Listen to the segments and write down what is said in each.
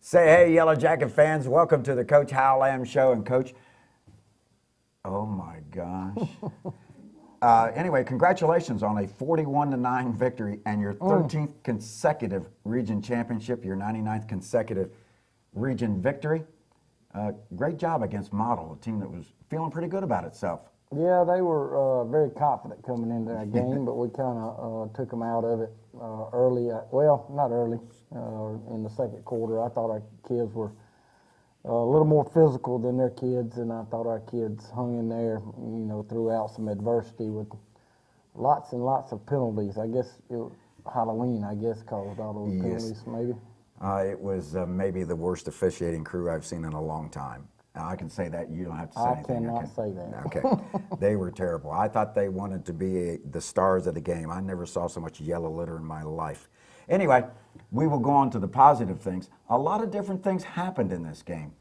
Say hey, Yellow Jacket fans. Welcome to the Coach Hal Lamb Show. And Coach, oh my gosh. Anyway, congratulations on a 41-9 victory and your 13th consecutive region championship, your 99th consecutive region victory. Great job against Model, a team that was feeling pretty good about itself. Yeah, they were very confident coming into that game, but we kind of took them out of it early. Well, not early, in the second quarter. I thought our kids were a little more physical than their kids, and I thought our kids hung in there, you know, throughout some adversity with lots and lots of penalties. I guess Halloween, caused all those penalties, maybe. It was maybe the worst officiating crew I've seen in a long time. I can say that. You don't have to say anything. I cannot say that. Okay. They were terrible. I thought they wanted to be the stars of the game. I never saw so much yellow litter in my life. Anyway, we will go on to the positive things. A lot of different things happened in this game.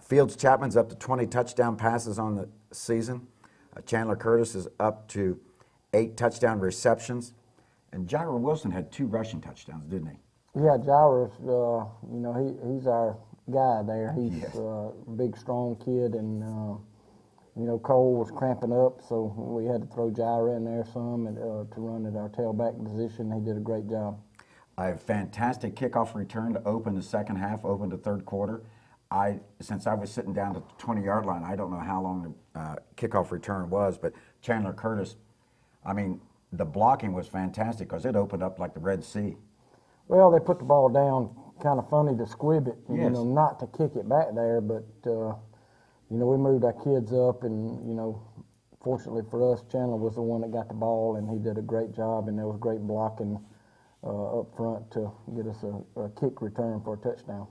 Fields Chapman's up to 20 touchdown passes on the season. Chandler Curtis is up to 8 touchdown receptions. And Jairo Wilson had 2 rushing touchdowns, didn't he? Yeah, Jairo's, you know, he's our guy there. He's a big, strong kid, and you know, Cole was cramping up, so we had to throw Jairo in there some to run at our tailback position. He did a great job. A fantastic kickoff return to open the second half, open the third quarter. Since I was sitting down at the 20-yard line, I don't know how long the kickoff return was, but Chandler Curtis, I mean, the blocking was fantastic because it opened up like the Red Sea. Well, they put the ball down kind of funny to squib it, you know, not to kick it back there, but, you know, we moved our kids up, and, you know, fortunately for us, Chandler was the one that got the ball, and he did a great job, and there was great blocking up front to get us a kick return for a touchdown.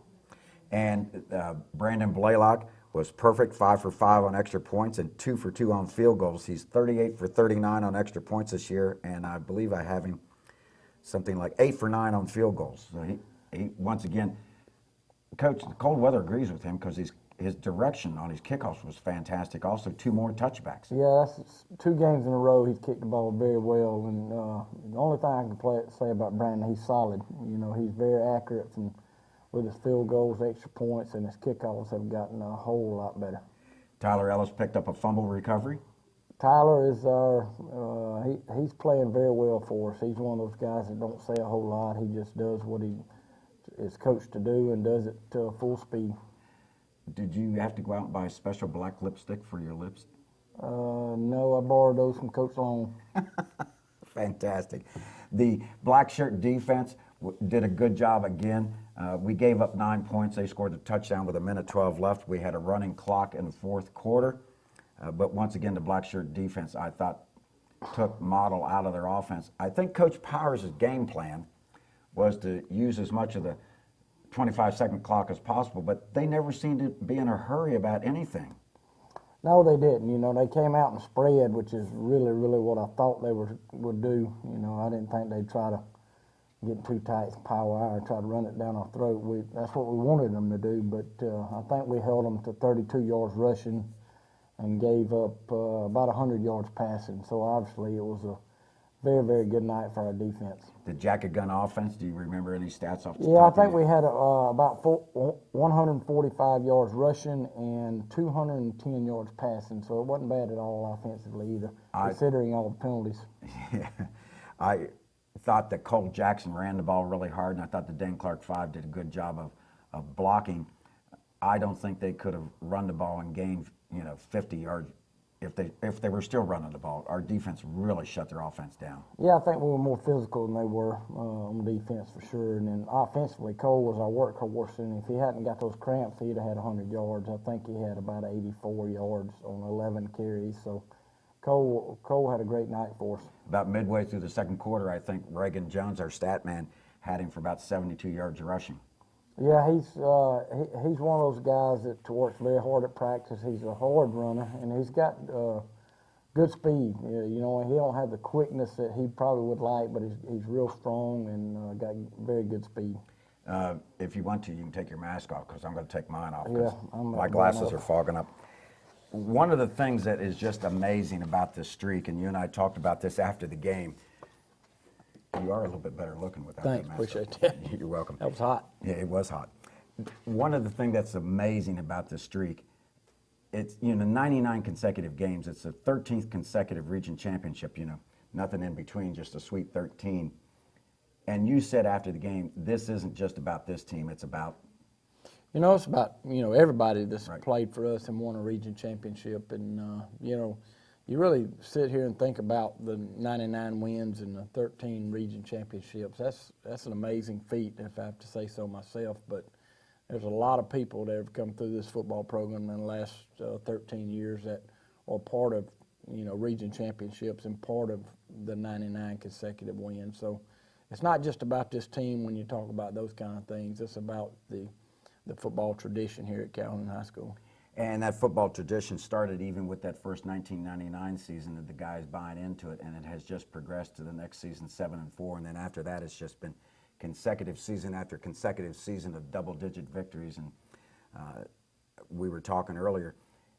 And Brandon Blaylock was perfect, 5 for 5 on extra points and 2 for 2 on field goals. He's 38 for 39 on extra points this year, and I believe I have him something like 8 for 9 on field goals. So he once again, Coach, the cold weather agrees with him because his direction on his kickoffs was fantastic. Also, 2 more touchbacks. Yeah, that's 2 games in a row he's kicked the ball very well. And the only thing I can say about Brandon, he's solid. You know, he's very accurate with his field goals, extra points, and his kickoffs have gotten a whole lot better. Tyler Ellis picked up a fumble recovery. Tyler is he's playing very well for us. He's one of those guys that don't say a whole lot. He just does what he is coached to do and does it to full speed. Did you have to go out and buy a special black lipstick for your lips? No, I borrowed those from Coach Long. Fantastic. The black shirt defense did a good job again. We gave up 9 points. They scored a touchdown with 1:12 left. We had a running clock in the fourth quarter. But once again, the black shirt defense, I thought, took Model out of their offense. I think Coach Powers' game plan was to use as much of the 25-second clock as possible, but they never seemed to be in a hurry about anything. No, they didn't. You know, they came out and spread, which is really, really what I thought they would do. You know, I didn't think they'd try to get too tight power hour and try to run it down our throat. That's what we wanted them to do, but I think we held them to 32 yards rushing and gave up about 100 yards passing. So obviously it was a very, very good night for our defense. The jacket gun offense, do you remember any stats off the top? Yeah, I think we had about 145 yards rushing and 210 yards passing. So it wasn't bad at all offensively either, considering all the penalties. Yeah, I thought that Cole Jackson ran the ball really hard, and I thought the Dan Clark 5 did a good job of blocking. I don't think they could have run the ball and gained, 50 yards if they were still running the ball. Our defense really shut their offense down. Yeah, I think we were more physical than they were on defense for sure. And then offensively, Cole was our workhorse, and if he hadn't got those cramps, he'd have had 100 yards. I think he had about 84 yards on 11 carries. So Cole had a great night for us. About midway through the second quarter, I think Reagan Jones, our stat man, had him for about 72 yards rushing. Yeah, he's one of those guys that works very hard at practice. He's a hard runner, and he's got good speed. He don't have the quickness that he probably would like, but he's real strong and got very good speed. If you want to, you can take your mask off because I'm going to take mine off. Yeah, my glasses are fogging up. One of the things that is just amazing about this streak, and you and I talked about this after the game, you are a little bit better looking without Thanks, that mask. Appreciate that. You're welcome. That was hot. Yeah, it was hot. One of the things that's amazing about this streak, it's 99 consecutive games. It's the 13th consecutive region championship. Nothing in between, just a sweet 13. And you said after the game, this isn't just about this team. It's about it's about everybody that's Right. played for us and won a region championship, and you really sit here and think about the 99 wins and the 13 region championships. That's an amazing feat, if I have to say so myself. But there's a lot of people that have come through this football program in the last 13 years that are part of region championships and part of the 99 consecutive wins. So it's not just about this team when you talk about those kind of things. It's about the football tradition here at Calhoun High School. And that football tradition started even with that first 1999 season of the guys buying into it, and it has just progressed to the next season, 7-4, and then after that it's just been consecutive season after consecutive season of double-digit victories. And we were talking earlier,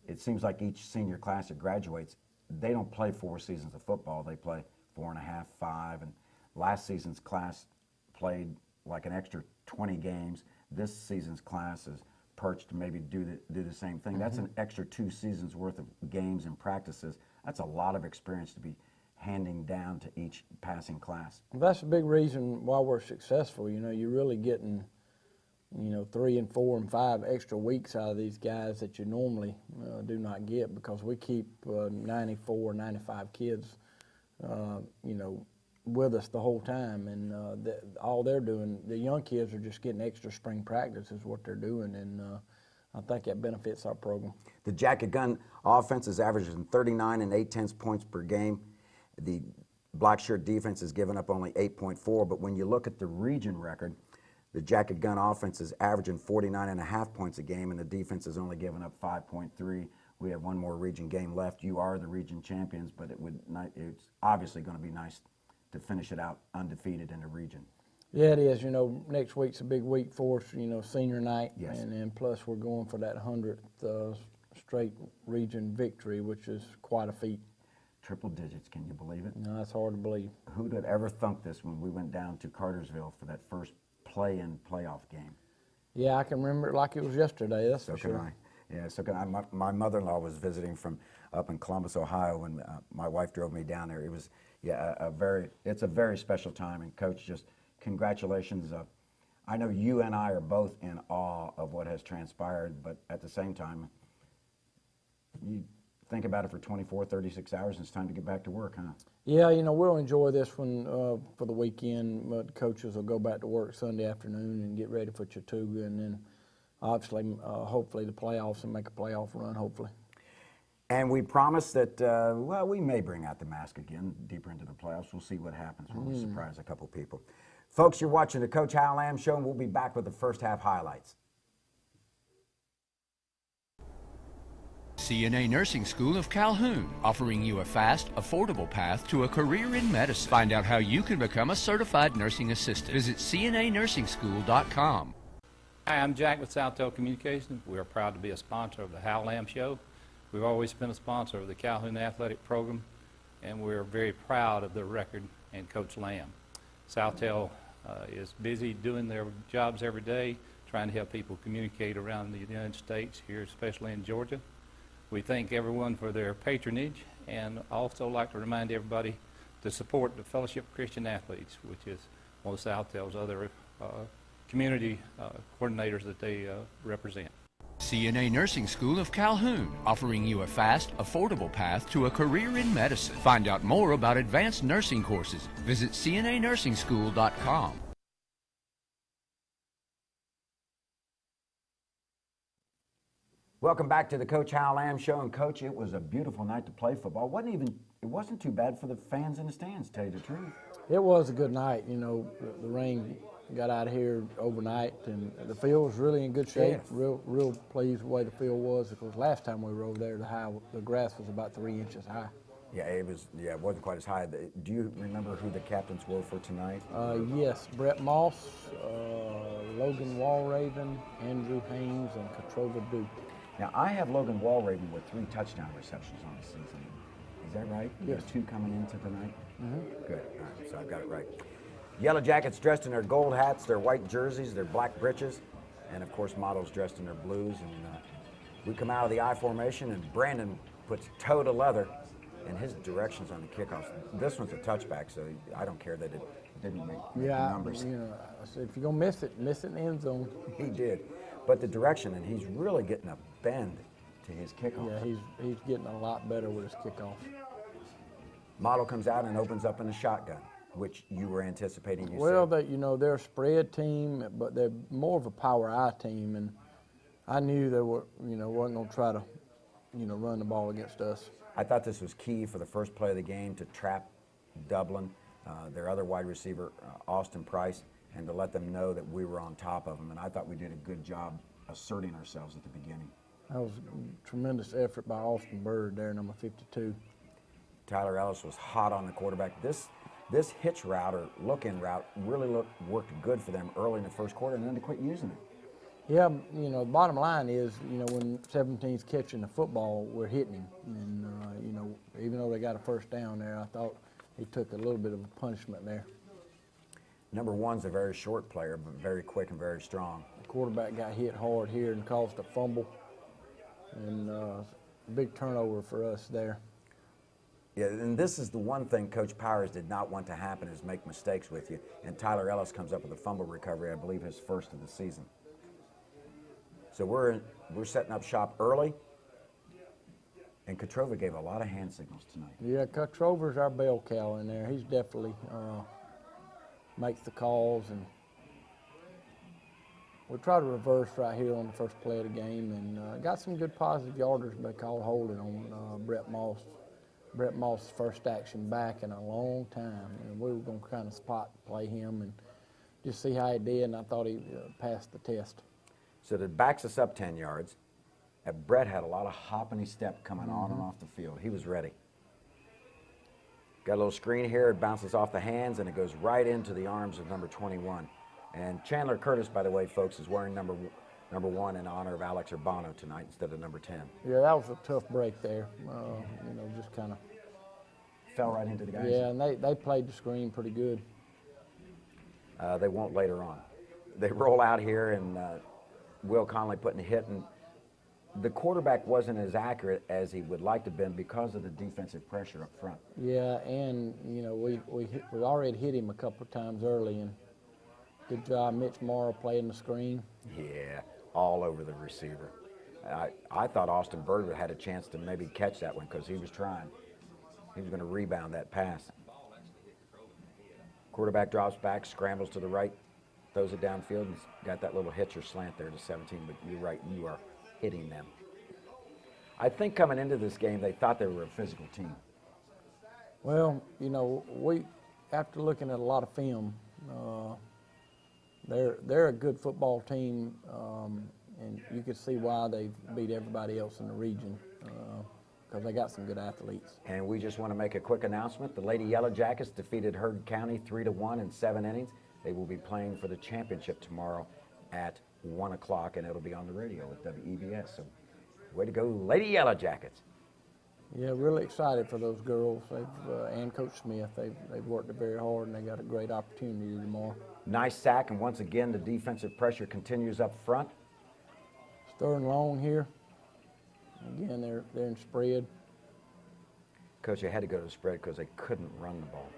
it seems like each senior class that graduates, they don't play 4 seasons of football, they play 4.5, 5, and last season's class played like an extra 20 games. This season's class is perched to maybe do the same thing. That's an extra 2 seasons worth of games and practices. That's a lot of experience to be handing down to each passing class. Well, that's a big reason why we're successful. You're really getting 3 and 4 and 5 extra weeks out of these guys that you normally do not get, because we keep 94, 95 kids with us the whole time, and all they're doing, the young kids are just getting extra spring practice is what they're doing, and I think that benefits our program. The Jacket Gun offense is averaging 39 and 8/10 points per game. The Black Shirt defense has given up only 8.4, but when you look at the region record, the Jacket Gun offense is averaging 49.5 points a game, and the defense has only given up 5.3. We have one more region game left. You are the region champions, but it's obviously going to be nice to finish it out undefeated in the region. Yeah, it is. Next week's a big week for us, senior night. Yes. And then plus we're going for that 100th straight region victory, which is quite a feat. Triple digits, can you believe it? No, that's hard to believe. Who'd have ever thunk this when we went down to Cartersville for that first play-in playoff game? Yeah, I can remember it like it was yesterday, that's So for can sure. I. Yeah, so can I. My mother-in-law was visiting from up in Columbus, Ohio, and my wife drove me down there. It was, it's a very special time, and Coach, just congratulations. I know you and I are both in awe of what has transpired, but at the same time, you think about it for 24, 36 hours, and it's time to get back to work, huh? Yeah, we'll enjoy this one for the weekend, but coaches will go back to work Sunday afternoon and get ready for Chattooga, and then obviously, hopefully the playoffs and make a playoff run, hopefully. And we promise that, we may bring out the mask again deeper into the playoffs. We'll see what happens when we surprise a couple people. Folks, you're watching the Coach Hal Lamb Show, and we'll be back with the first half highlights. CNA Nursing School of Calhoun, offering you a fast, affordable path to a career in medicine. Find out how you can become a certified nursing assistant. Visit cnanursing.school.com. Hi, I'm Jack with SouthTel Communications. We are proud to be a sponsor of the Hal Lamb Show. We've always been a sponsor of the Calhoun Athletic Program, and we're very proud of the record and Coach Lamb. SouthTel is busy doing their jobs every day, trying to help people communicate around the United States, here especially in Georgia. We thank everyone for their patronage, and also like to remind everybody to support the Fellowship of Christian Athletes, which is one of SouthTel's other community coordinators that they represent. CNA Nursing School of Calhoun, offering you a fast, affordable path to a career in medicine. Find out more about advanced nursing courses. Visit cnanursing.school.com. Welcome back to the Coach Hal Lamb Show. And Coach, it was a beautiful night to play football. It wasn't too bad for the fans in the stands, to tell you the truth. It was a good night. The rain got out of here overnight, and the field was really in good shape. Yes. Real pleased with the way the field was, because last time we were over there, the grass was about 3 inches high. Yeah, it wasn't quite as high. Do you remember who the captains were for tonight? Yes, Brett Moss, Logan Walraven, Andrew Haynes, and Katrova Duke. Now, I have Logan Walraven with 3 touchdown receptions on the season. Is that right? Yes. There's 2 coming into tonight? Good. All right, so I've got it right. Yellow Jackets dressed in their gold hats, their white jerseys, their black breeches. And of course, Model's dressed in their blues. And we come out of the I formation, and Brandon puts toe to leather in his directions on the kickoffs. This one's a touchback, so I don't care that it didn't make the numbers. You know, I said, if you're going to miss it in the end zone. He did. But the direction, and he's really getting a bend to his kickoff. Yeah, he's getting a lot better with his kickoff. Model comes out and opens up in a shotgun, which you were anticipating. Well, they're a spread team, but they're more of a power I team, and I knew they were, wasn't going to try to, run the ball against us. I thought this was key for the first play of the game to trap Dublin, their other wide receiver, Austin Price, and to let them know that we were on top of them. And I thought we did a good job asserting ourselves at the beginning. That was a tremendous effort by Austin Bird there, number 52. Tyler Ellis was hot on the quarterback. This hitch route or look-in route really worked good for them early in the first quarter, and then they quit using it. Yeah, the bottom line is, when 17's catching the football, we're hitting him. And, even though they got a first down there, I thought he took a little bit of a punishment there. Number one's a very short player, but very quick and very strong. The quarterback got hit hard here and caused a fumble. And a big turnover for us there. Yeah, and this is the one thing Coach Powers did not want to happen, is make mistakes with you. And Tyler Ellis comes up with a fumble recovery, I believe his first of the season. So we're setting up shop early, and Kotrova gave a lot of hand signals tonight. Yeah, Kotrover's our bell cow in there. He's definitely makes the calls, and we try to reverse right here on the first play of the game, and got some good positive yarders by call holding on Brett Moss. Brett Moss' first action back in a long time, and we were going to kind of spot play him and just see how he did, and I thought he passed the test. So that backs us up 10 yards. And Brett had a lot of hop and step coming on and off the field. He was ready. Got a little screen here. It bounces off the hands, and it goes right into the arms of number 21. And Chandler Curtis, by the way, folks, is wearing number 1 in honor of Alex Urbano tonight instead of number 10. Yeah, that was a tough break there. Just kind of fell right into the guys. Yeah, and they played the screen pretty good. They won't later on. They roll out here, and Will Conley putting a hit, and the quarterback wasn't as accurate as he would like to have been because of the defensive pressure up front. Yeah, and we already hit him a couple of times early, and good job Mitch Morrow playing the screen. Yeah, all over the receiver. I thought Austin Bird had a chance to maybe catch that one because he was trying. He was going to rebound that pass. Quarterback drops back, scrambles to the right, throws it downfield, and got that little hitch or slant there to 17, but you're right, you are hitting them. I think coming into this game, they thought they were a physical team. Well, we, after looking at a lot of film, they're a good football team, and you can see why they beat everybody else in the region, because they got some good athletes. And we just want to make a quick announcement. The Lady Yellow Jackets defeated Hurd County 3-1 in 7 innings. They will be playing for the championship tomorrow at 1 o'clock, and it'll be on the radio at WEBS. So, way to go, Lady Yellow Jackets. Yeah, really excited for those girls. And Coach Smith, they've worked very hard, and they got a great opportunity tomorrow. Nice sack, and once again, the defensive pressure continues up front. Third and long here. Again, they're in spread. Coach, they had to go to the spread because they couldn't run the ball.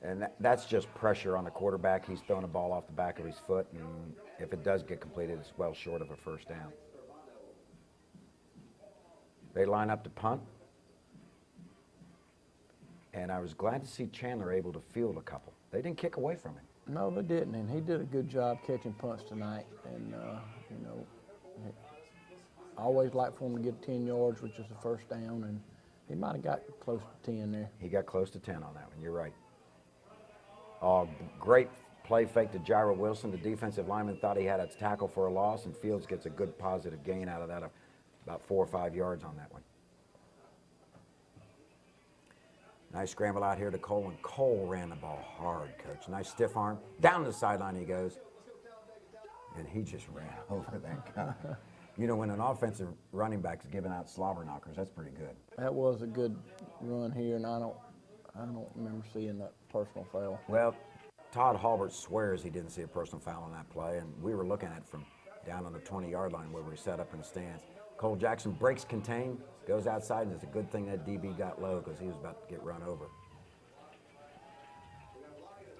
And that's just pressure on the quarterback. He's throwing a ball off the back of his foot, and if it does get completed, it's well short of a first down. They line up to punt. And I was glad to see Chandler able to field a couple. They didn't kick away from him. No, they didn't, and he did a good job catching punts tonight. And, I always like for him to get 10 yards, which is the first down, and he might have got close to 10 there. He got close to 10 on that one. You're right. Great play fake to Jairo Wilson. The defensive lineman thought he had a tackle for a loss, and Fields gets a good positive gain out of that, about 4 or 5 yards on that one. Nice scramble out here to Cole, and Cole ran the ball hard, Coach. Nice stiff arm. Down the sideline he goes. And he just ran over that guy. When an offensive running back is giving out slobber knockers, that's pretty good. That was a good run here, and I don't remember seeing that personal foul. Well, Todd Halbert swears he didn't see a personal foul on that play, and we were looking at it from down on the 20-yard line where we were set up in the stands. Cole Jackson breaks contain, goes outside, and it's a good thing that DB got low because he was about to get run over.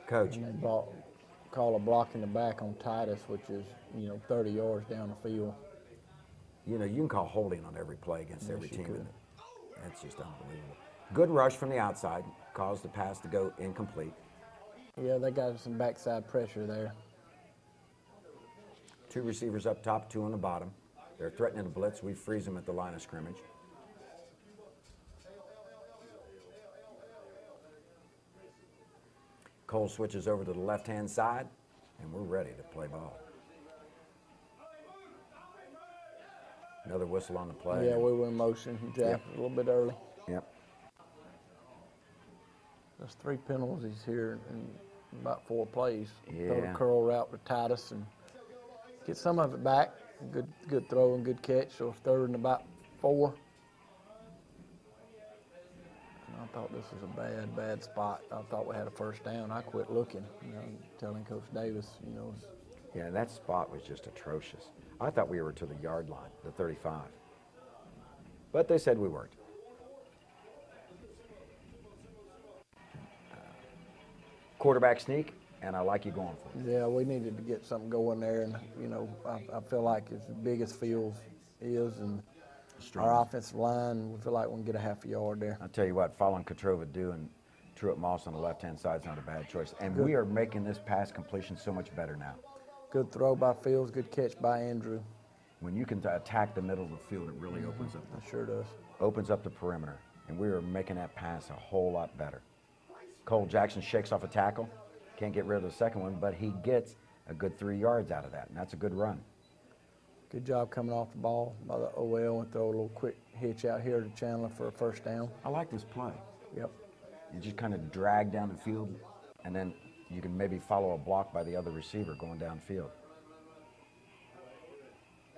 Coach. Call a block in the back on Titus, which is, 30 yards down the field. You can call holding on every play against every you team. could. That's just unbelievable. Good rush from the outside, caused the pass to go incomplete. Yeah, they got some backside pressure there. 2 receivers up top, 2 on the bottom. They're threatening a blitz. We freeze them at the line of scrimmage. Cole switches over to the left-hand side, and we're ready to play ball. Another whistle on the play. Yeah, we were in motion. Jack Yep. a little bit early. Yep. There's 3 penalties here in about 4 plays. Throw Yeah. the curl route to Titus and get some of it back. Good throw and good catch. So it's 3rd and about 4. And I thought this was a bad spot. I thought we had a first down. I quit looking, telling Coach Davis, Yeah, that spot was just atrocious. I thought we were to the yard line, the 35. But they said we weren't. Quarterback sneak, and I like you going for it. Yeah, we needed to get something going there, and I feel like as big as Fields is, and our offensive line, we feel like we can get a half a yard there. I'll tell you what, following Kotrova and Truett Moss on the left-hand side is not a bad choice. And we are making this pass completion so much better now. Good throw by Fields, good catch by Andrew. When you can attack the middle of the field, it really opens up the perimeter. And we are making that pass a whole lot better. Cole Jackson shakes off a tackle. Can't get rid of the second one, but he gets a good 3 yards out of that, and that's a good run. Good job coming off the ball by the OL and throw a little quick hitch out here to Chandler for a first down. I like this play. Yep. You just kind of drag down the field, and then you can maybe follow a block by the other receiver going downfield.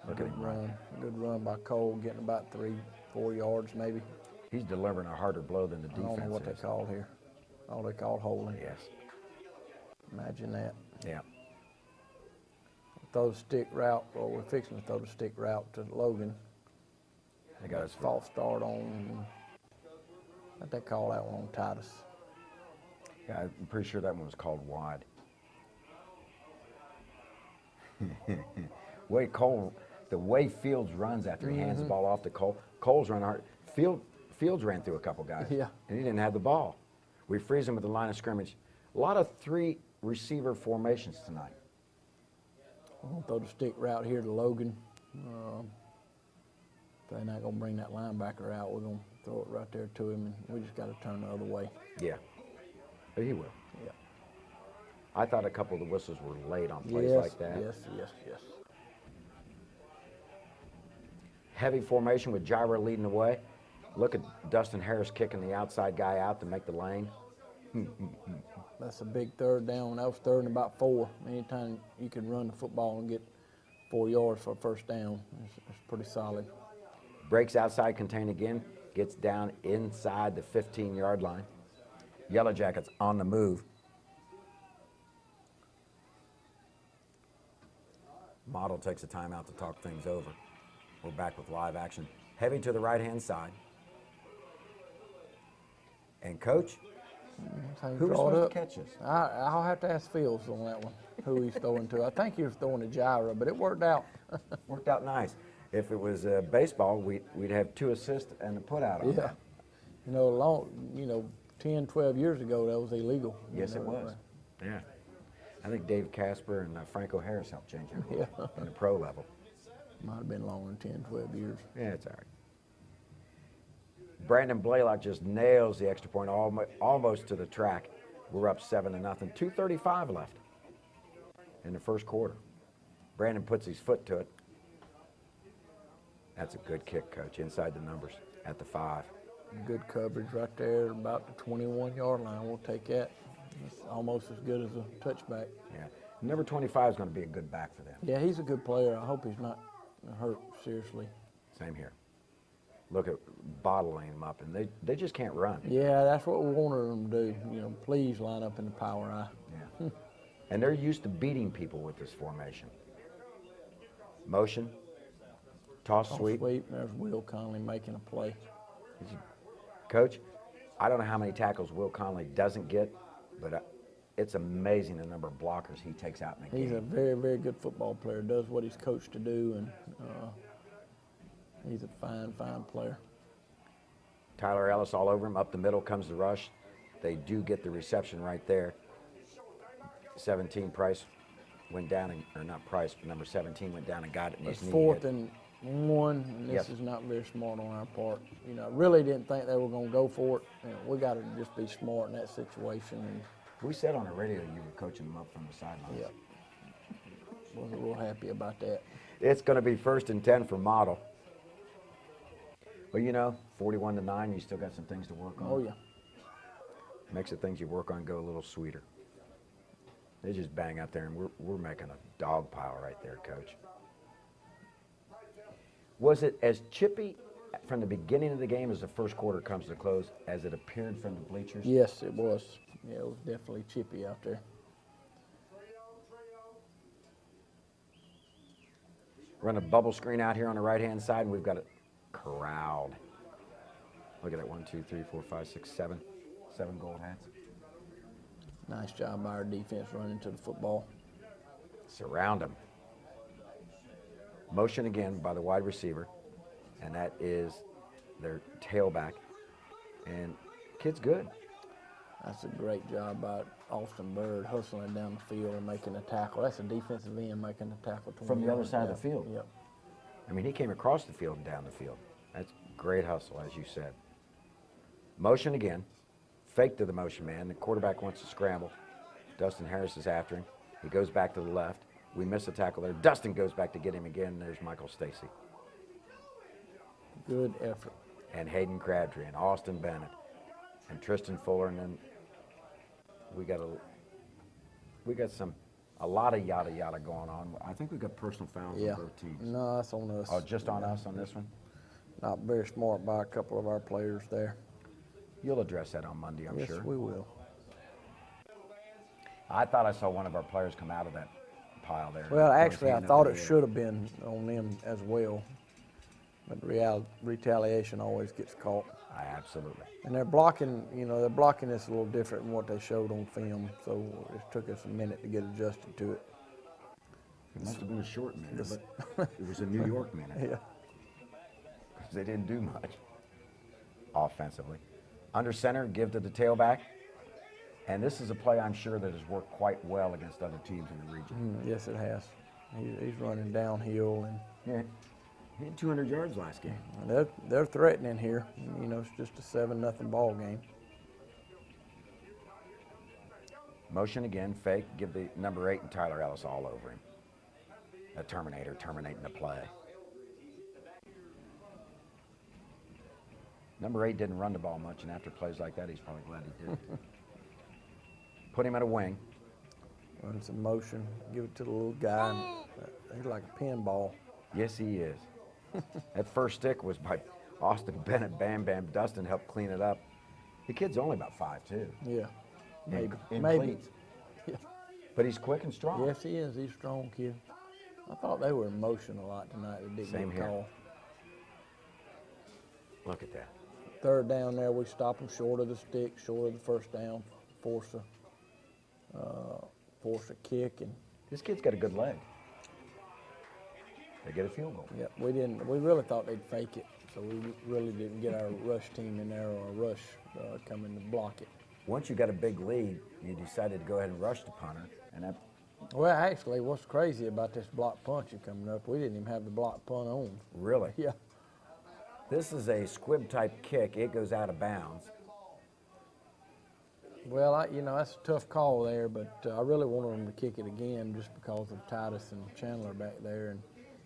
Look at him run. Good run by Cole, getting about 3-4 yards maybe. He's delivering a harder blow than the I defense don't know what they is. called here. Oh, they called holding. Yes. Imagine that. Yeah. Throw the stick route, or we're fixing to throw the stick route to Logan. They got us False start on, I think they call that one on Titus. Yeah, I'm pretty sure that one was called wide. The way Fields runs after he hands the ball off to Cole. Cole's run hard. Fields ran through a couple guys. Yeah. And he didn't have the ball. We freeze him at the line of scrimmage. A lot of 3 receiver formations tonight. We're going to throw the stick route here to Logan. They're not going to bring that linebacker out. We're going to throw it right there to him, and we just got to turn the other way. Yeah. But he will. Yeah. I thought a couple of the whistles were late on plays Yes, like that. yes. Heavy formation with Gyra leading the way. Look at Dustin Harris kicking the outside guy out to make the lane. That's a big 3rd down. That was 3rd and about 4. Anytime you can run the football and get 4 yards for a first down, it's pretty solid. Breaks outside contain again. Gets down inside the 15-yard line. Yellow Jackets on the move. Model takes a timeout to talk things over. We're back with live action. Heavy to the right-hand side. And Coach, That's how you who was draw it supposed up. to catch us? I'll have to ask Fields on that one, who he's throwing to. I think he was throwing to Gyra, but it worked out. Worked out nice. If it was baseball, we'd have 2 assists and a put out on Yeah. that. 10, 12 years ago, that was illegal. Yes, it was. Yeah. I think Dave Casper and Franco Harris helped change it Yeah. in the pro level. Might have been longer than 10, 12 years. Yeah, it's all right. Brandon Blaylock just nails the extra point almost to the track. We're up 7-0. 2:35 left in the first quarter. Brandon puts his foot to it. That's a good kick, Coach, inside the numbers at the 5. Good coverage right there, about the 21-yard line. We'll take that. It's almost as good as a touchback. Yeah. Number 25 is going to be a good back for them. Yeah, he's a good player. I hope he's not hurt seriously. Same here. Look at bottling him up, and they just can't run. Yeah, that's what we wanted them to do. Please line up in the power eye. Yeah. And they're used to beating people with this formation. Motion, toss sweep. There's Will Conley making a play. Coach, I don't know how many tackles Will Conley doesn't get, but it's amazing the number of blockers he takes out in the game. He's a very, very good football player, does what he's coached to do, and he's a fine, fine player. Tyler Ellis all over him. Up the middle comes the rush. They do get the reception right there. 17 Price went down, or not Price, but number 17 went down and got it in his It's knee. 4th and 1, and this is not very smart on our part. You know, I really didn't think they were going to go for it. You know, we got to just be smart in that situation. And We said on the radio you were coaching them up from the sidelines. yeah, wasn't real happy about that. It's going to be 1st and 10 for Model. But you know, 41-9, you still got some things to work on. Oh yeah. Makes the things you work on go a little sweeter. They just bang out there, and we're making a dog pile right there, Coach. Was it as chippy from the beginning of the game as the first quarter comes to close as it appeared from the bleachers? Yes, it was. Yeah, it was definitely chippy out there. Run a bubble screen out here on the right-hand side, and we've got it corralled. Look at that, 1, 2, 3, 4, 5, 6, 7. 7 gold hats. Nice job by our defense running to the football. Surround them. Motion again by the wide receiver, and that is their tailback. And kid's good. That's a great job by Austin Bird hustling down the field and making a tackle. That's a defensive end making a tackle. From the other side of the field. Yep. I mean, he came across the field and down the field. That's great hustle, as you said. Motion again. Fake to the motion man. The quarterback wants to scramble. Dustin Harris is after him. He goes back to the left. We miss a tackle there. Dustin goes back to get him again. There's Michael Stacy. Good effort. And Hayden Crabtree and Austin Bennett and Tristan Fuller, and then we got a lot of yada yada going on. I think we got personal fouls Yeah. on both teams. No, that's on us. Oh, just on us on this one? Not very smart by a couple of our players there. You'll address that on Monday, I'm Yes, sure. we will. I thought I saw one of our players come out of that pile there. Well, Put his actually, I hand up thought in it the air. should have been on them as well. But retaliation always gets caught. Absolutely. And they're blocking, they're blocking this a little different than what they showed on film. So it took us a minute to get adjusted to it. It must have been a short minute, but it was a New York minute. Yeah. Because they didn't do much offensively. Under center, give to the tailback. And this is a play I'm sure that has worked quite well against other teams in the region. Yes, it has. He's running downhill, and Yeah. He had 200 yards last game. they're threatening here. It's just a 7-0 ball game. Motion again, fake, give the number 8 and Tyler Ellis all over him. A Terminator terminating the play. Number 8 didn't run the ball much, and after plays like that, he's probably glad he did. Put him at a wing. Run some motion, give it to the little guy. And he's like a pinball. Yes, he is. That first stick was by Austin Bennett. Bam Bam Dustin helped clean it up. The kid's only about 5'2". Yeah, maybe. In Maybe. cleats. Yeah. But he's quick and strong. Yes, he is. He's a strong kid. I thought they were in motion a lot tonight. They didn't Same get here. called. Look at that. 3rd down there, we stop them short of the stick, short of the first down, force a kick, and This kid's got a good leg. They get a field goal. yeah, we really thought they'd fake it, so we really didn't get our rush team in there or a rush coming to block it. Once you got a big lead, you decided to go ahead and rush the punter, and that Well, actually, what's crazy about this block punch coming up, we didn't even have the block punt on. really. Yeah. This is a squib type kick. It goes out of bounds. Well, that's a tough call there, but I really wanted them to kick it again just because of Titus and Chandler back there, and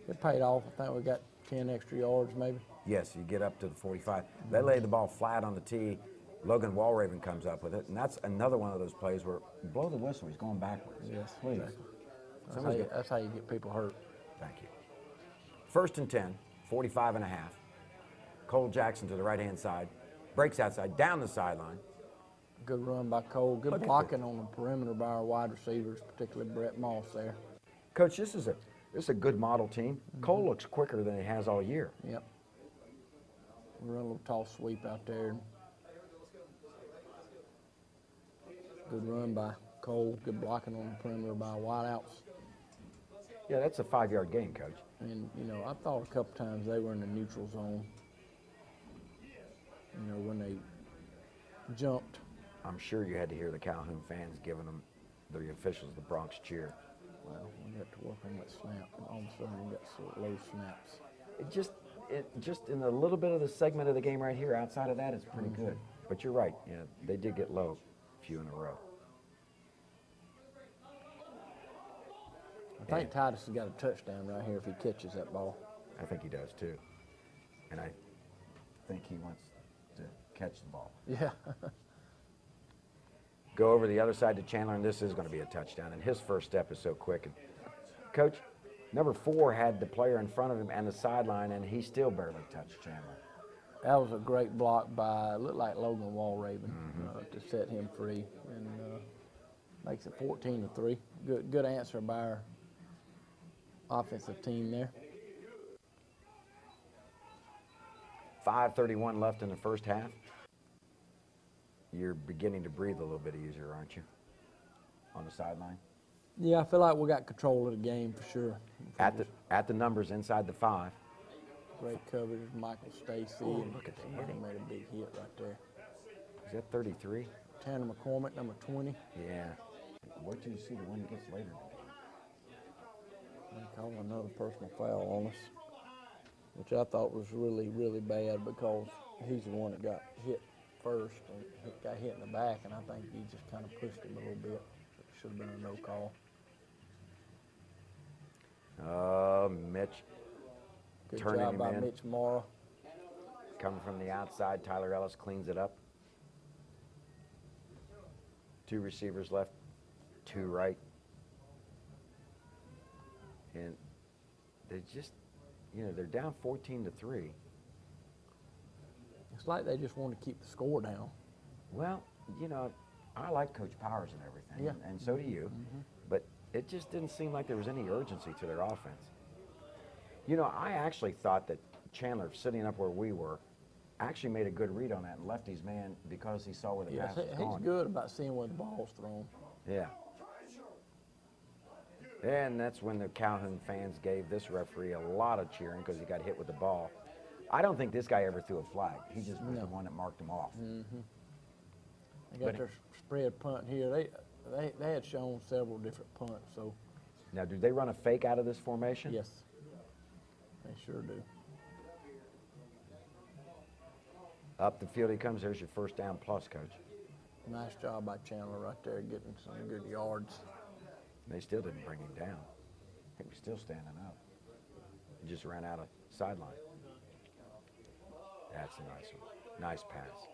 it paid off. I think we got 10 extra yards maybe. Yes, you get up to the 45. They lay the ball flat on the tee. Logan Walraven comes up with it, and that's another one of those plays where blow the whistle. He's going backwards. Yes, Please. exactly. Somebody get- That's how you get people hurt. Thank you. 1st and 10, 45.5. Cole Jackson to the right-hand side. Breaks outside, down the sideline. Good run by Cole. Good blocking on the perimeter by our wide receivers, particularly Brett Moss there. Coach, this is a good model team. Cole looks quicker than he has all year. Yep. We run a little toss sweep out there. Good run by Cole. Good blocking on the perimeter by wideouts. Yeah, that's a 5-yard gain, Coach. And, you know, I thought a couple times they were in the neutral zone. You know, when they jumped. I'm sure you had to hear the Calhoun fans giving them, the officials, the Bronx cheer. Well, we got to work on that snap, and all of a sudden we got some low snaps. It just in a little bit of the segment of the game right here, outside of that, it's pretty good. But you're right, yeah, they did get low a few in a row. I think Titus has got a touchdown right here if he catches that ball. I think he does too. And I think he wants to catch the ball. Yeah. Go over the other side to Chandler, and this is going to be a touchdown. And his first step is so quick. And Coach, number 4 had the player in front of him and the sideline, and he still barely touched Chandler. That was a great block by, looked like Logan Walraven to set him free, and makes it 14-3. Good answer by our offensive team there. 5:31 left in the first half. You're beginning to breathe a little bit easier, aren't you, on the sideline? Yeah, I feel like we got control of the game for sure. At the numbers inside the 5. Great coverage, Michael Stacy. Ooh, look at the somebody hitting. made a big hit right there. Is that 33? Tanner McCormick, number 20. Yeah. Wait till you see the one that gets later. They called another personal foul on us, which I thought was really, really bad because he's the one that got hit first and got hit in the back, and I think he just kind of pushed him a little bit. It should have been a no call. Mitch. Good Turning job him by in. Mitch Morrow. Coming from the outside, Tyler Ellis cleans it up. 2 receivers left, 2 right. And they just, you know, they're down 14-3. It's like they just want to keep the score down. Well, you know, I like Coach Powers and everything, Yeah. and so do you. But it just didn't seem like there was any urgency to their offense. You know, I actually thought that Chandler, sitting up where we were, actually made a good read on that and left his man because he saw where the Yes, pass was he's going. good about seeing where the ball's thrown. Yeah. And that's when the Calhoun fans gave this referee a lot of cheering because he got hit with the ball. I don't think this guy ever threw a flag. He just was the one that marked him off. They got their spread punt here. They had shown several different punts, so Now, do they run a fake out of this formation? yes, they sure do. Up the field he comes. There's your first down plus, Coach. Nice job by Chandler right there, getting some good yards. They still didn't bring him down. He was still standing up. He just ran out of sideline. That's a nice one. Nice pass.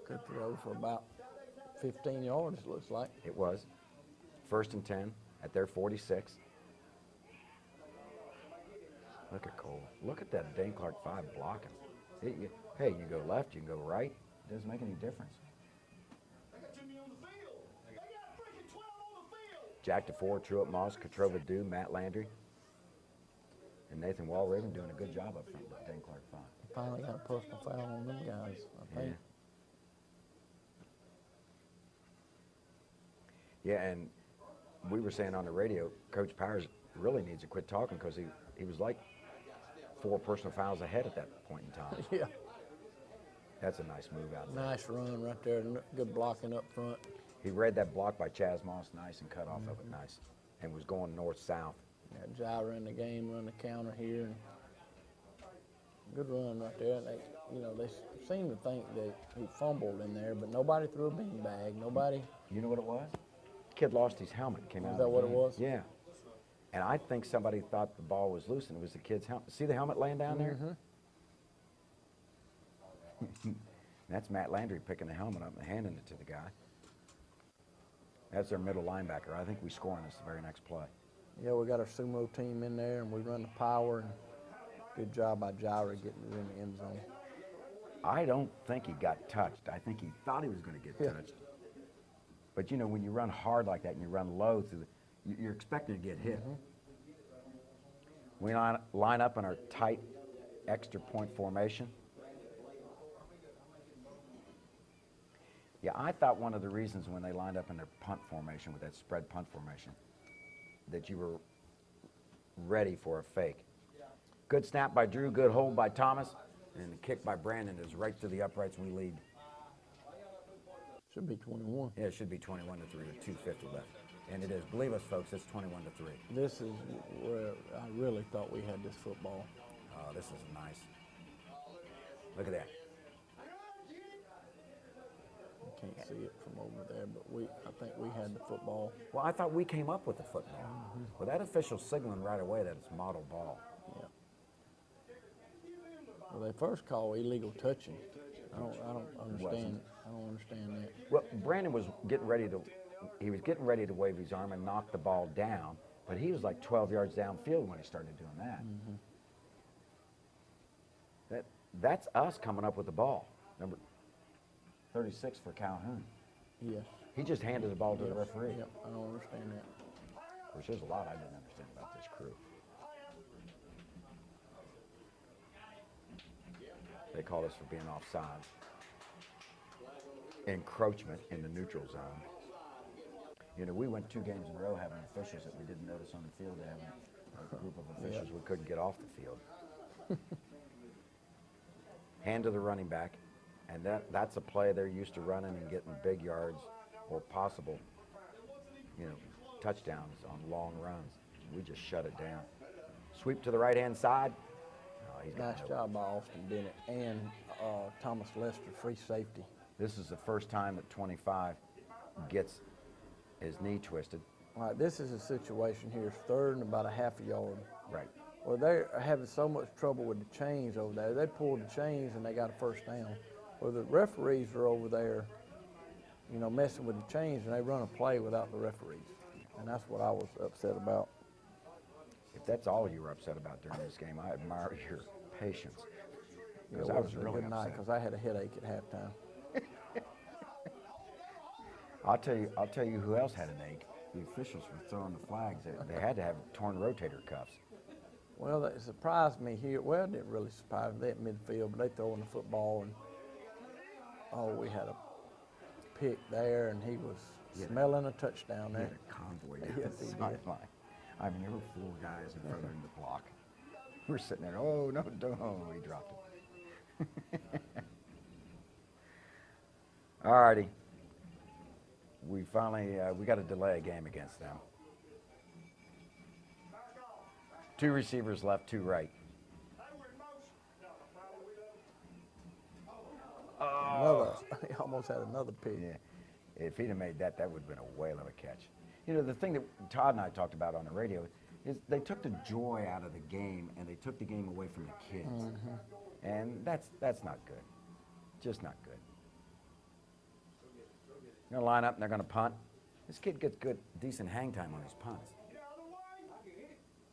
Good throw for about 15 yards, it looks like. It was. 1st and 10 at their 46. Look at Cole. Look at that Dane Clark 5 blocking. Hey, you go left, you can go right. It doesn't make any difference. Jack DeFore, Truett Moss, Katrova Dew, Matt Landry, and Nathan Walraven doing a good job up front with Dane Clark 5. Finally got a personal foul on them guys, I think. Yeah, and we were saying on the radio, Coach Powers really needs to quit talking because he was like 4 personal fouls ahead at that point in time. Yeah. That's a nice move out there. Nice run right there, good blocking up front. He read that block by Chaz Moss nice and cut off of it nice and was going north-south. Got Jai in the game, run the counter here. And good run right there. And they seem to think that he fumbled in there, but nobody threw a beanbag. Nobody. You know what it was? Kid lost his helmet, came out. Is that what it was? Yeah. And I think somebody thought the ball was loose and it was the kid's helmet. See the helmet laying down there? That's Matt Landry picking the helmet up and handing it to the guy. That's their middle linebacker. I think we score on this the very next play. Yeah, we got our sumo team in there, and we run the power, and good job by Jaira getting it in the end zone. I don't think he got touched. I think he thought he was going to get touched. But you know, when you run hard like that and you run low through you're expected to get hit. We line up in our tight extra point formation. Yeah, I thought one of the reasons when they lined up in their punt formation with that spread punt formation that you were ready for a fake. Good snap by Drew, good hold by Thomas, and the kick by Brandon is right through the uprights. We lead. Should be 21. Yeah, it should be 21-3 with 2:50 left. And it is. Believe us, folks, it's 21-3. This is where I really thought we had this football. Oh, this is nice. Look at that. You can't see it from over there, but I think we had the football. Well, I thought we came up with the football. Well, that official signaling right away that it's model ball. Yeah. Well, they first call illegal touching. I don't understand. I don't understand that. Well, Brandon was getting ready to wave his arm and knock the ball down, but he was like 12 yards downfield when he started doing that. That's us coming up with the ball. Number 36 for Calhoun. Yes. He just handed the ball to the referee. Yep, I don't understand that. Which there's a lot I didn't understand about this crew. They called us for being offside. Encroachment in the neutral zone. You know, we went 2 games in a row having officials that we didn't notice on the field, having a group of officials we couldn't get off the field. Hand to the running back, and that's a play they're used to running and getting big yards or possible, you know, touchdowns on long runs. We just shut it down. Sweep to the right-hand side. Oh, he's got Nice job by Austin Bennett and Thomas Lester, free safety. This is the first time that 25 gets his knee twisted. All right, this is a situation here. It's 3rd and about a half a yard. Right. Well, they're having so much trouble with the chains over there. They pulled the chains and they got a first down. Well, the referees are over there, you know, messing with the chains, and they run a play without the referees. And that's what I was upset about. If that's all you were upset about during this game, I admire your patience. Because It I was wasn't a really good night upset. because I had a headache at halftime. I'll tell you who else had an ache. The officials were throwing the flags. They had to have torn rotator cuffs. Well, that surprised me here. Well, it didn't really surprise me. They at midfield, but they throwing the football, and we had a pick there, and he was smelling a touchdown He there. had a convoy Yes, down the he did. sideline. I mean, there were 4 guys in front of him to block. We're sitting there, oh, no, he dropped it. All righty. We finally, we got to delay a game against them. 2 receivers left, 2 right. He almost had another pick. Yeah. If he'd have made that, that would have been a whale of a catch. You know, the thing that Todd and I talked about on the radio is they took the joy out of the game and they took the game away from the kids. And that's not good. Just not good. They're going to line up and they're going to punt. This kid gets good, decent hang time on his punts.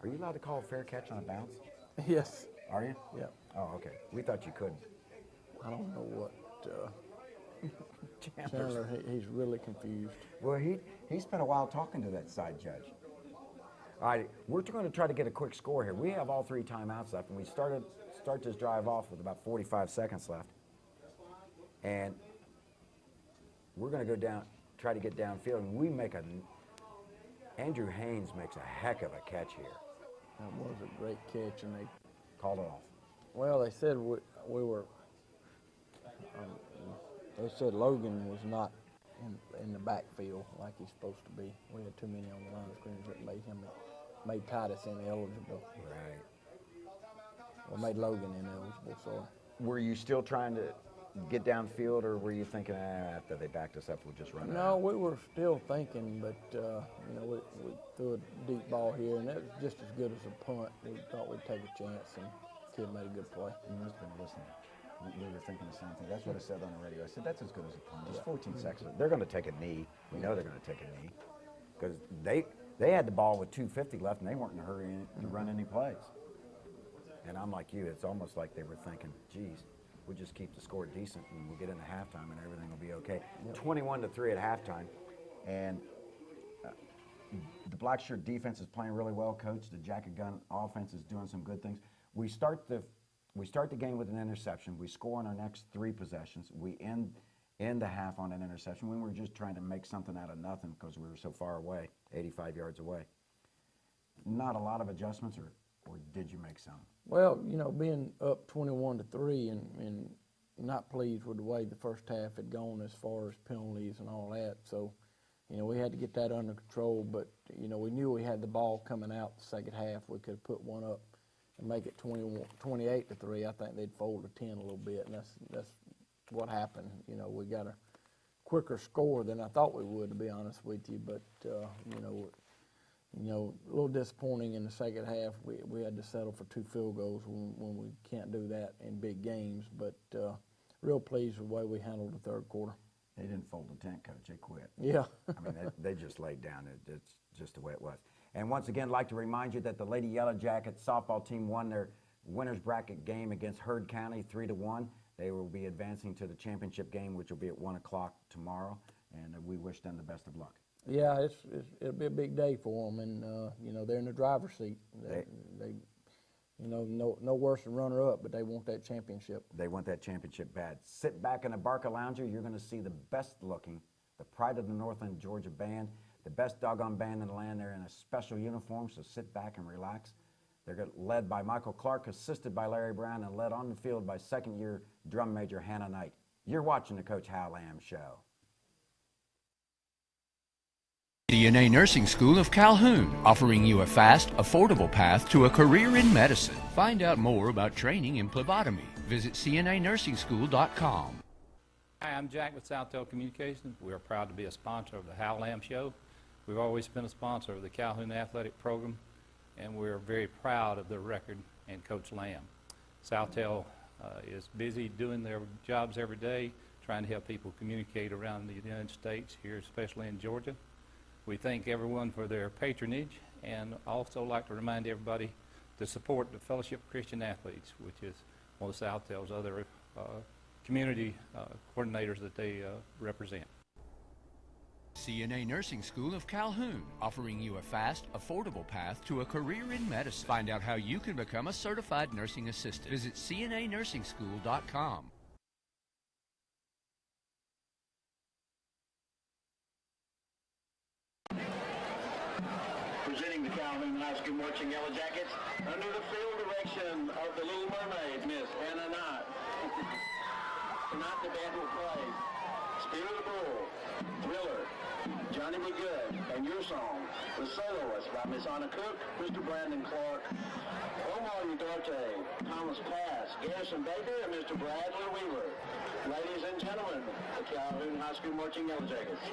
Are you allowed to call a fair catch on a bounce? Yes. Are you? Yep. Oh, okay. We thought you couldn't. I don't know what Chandler's- Chandler. He's really confused. Well, he spent a while talking to that side judge. All right, we're going to try to get a quick score here. We have all 3 timeouts left, and we start this drive off with about 45 seconds left. And we're going to go down, try to get downfield, and we make Andrew Haynes makes a heck of a catch here. That was a great catch, and they Called it off. Well, they said we were. They said Logan was not in the backfield like he's supposed to be. We had too many on the line of scrimmage that made Titus ineligible. Right. Or made Logan ineligible. So Were you still trying to get downfield, or were you thinking after they backed us up, we'll just run it no, out? we were still thinking, but you know, we threw a deep ball here, and it was just as good as a punt. We thought we'd take a chance, and the kid made a good play. You must have been listening. We were thinking the same thing. That's what I said on the radio. I said, that's as good as a punt. Just 14 seconds. They're going to take a knee. We know they're going to take a knee. Because they had the ball with 2:50 left, and they weren't in a hurry to run any plays. And I'm like you. It's almost like they were thinking, geez, we'll just keep the score decent, and we'll get into halftime, and everything will be okay. 21-3 at halftime, and the black shirt defense is playing really well, Coach. The jacket gun offense is doing some good things. We start the game with an interception. We score on our next 3 possessions. We end the half on an interception when we're just trying to make something out of nothing because we were so far away, 85 yards away. Not a lot of adjustments, or did you make some? Well, you know, being up 21-3 and not pleased with the way the first half had gone as far as penalties and all that. So, you know, we had to get that under control. But, you know, we knew we had the ball coming out the second half. We could have put one up and make it 28-3. I think they'd fold to 10 a little bit, and that's what happened. You know, we got a quicker score than I thought we would, to be honest with you. But, you know, a little disappointing in the second half. We had to settle for 2 field goals when we can't do that in big games. But real pleased with the way we handled the third quarter. They didn't fold the tent, Coach. They quit. Yeah. I mean, they just laid down. It's just the way it was. And once again, I'd like to remind you that the Lady Yellow Jackets softball team won their winner's bracket game against Heard County 3-1. They will be advancing to the championship game, which will be at 1 o'clock tomorrow. And we wish them the best of luck. Yeah, it'll be a big day for them, and you know, they're in the driver's seat. They you know, no worse than runner-up, but they want that championship. They want that championship bad. Sit back in the Barca Lounger. You're going to see the best-looking, the Pride of the Northland Georgia band, the best doggone band in the land. They're in a special uniform, so sit back and relax. They're led by Michael Clark, assisted by Larry Brown, and led on the field by second-year drum major Hannah Knight. You're watching the Coach Hal Lamb Show. CNA Nursing School of Calhoun, offering you a fast, affordable path to a career in medicine. Find out more about training in phlebotomy. Visit cnanursing.school.com. Hi, I'm Jack with SouthTel Communications. We are proud to be a sponsor of the Hal Lamb Show. We've always been a sponsor of the Calhoun Athletic Program, and we're very proud of the record and Coach Lamb. SouthTel is busy doing their jobs every day, trying to help people communicate around the United States, here especially in Georgia. We thank everyone for their patronage, and also like to remind everybody to support the Fellowship of Christian Athletes, which is one of SouthTel's other community coordinators that they represent. CNA Nursing School of Calhoun, offering you a fast, affordable path to a career in medicine. Find out how you can become a certified nursing assistant. Visit cnanursing.school.com. Presenting the Calhoun High School Marching Yellow Jackets under the field direction of the Little Mermaid, Miss Anna Knott. Tonight the band will play Spirit of the Bull, Thriller, Johnny B. Good, and Your Song, the soloist by Miss Anna Cook, Mr. Brandon Clark, Omar Udarte, Thomas Pass, Garrison Baker, and Mr. Bradley Weaver. Ladies and gentlemen, the Calhoun High School Marching Yellow Jackets.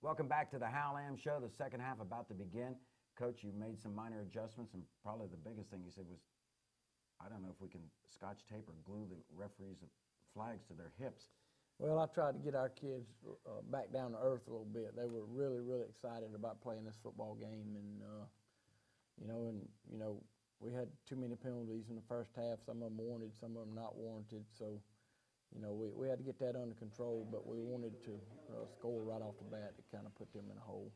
Welcome back to the Hal Lamb Show. The second half about to begin. Coach, you made some minor adjustments, and probably the biggest thing you said was, I don't know if we can scotch tape or glue the referees' flags to their hips. Well, I tried to get our kids back down to earth a little bit. They were really, really excited about playing this football game, and we had too many penalties in the first half. Some of them warranted, some of them not warranted. So, we had to get that under control, but we wanted to score right off the bat to kind of put them in a hole.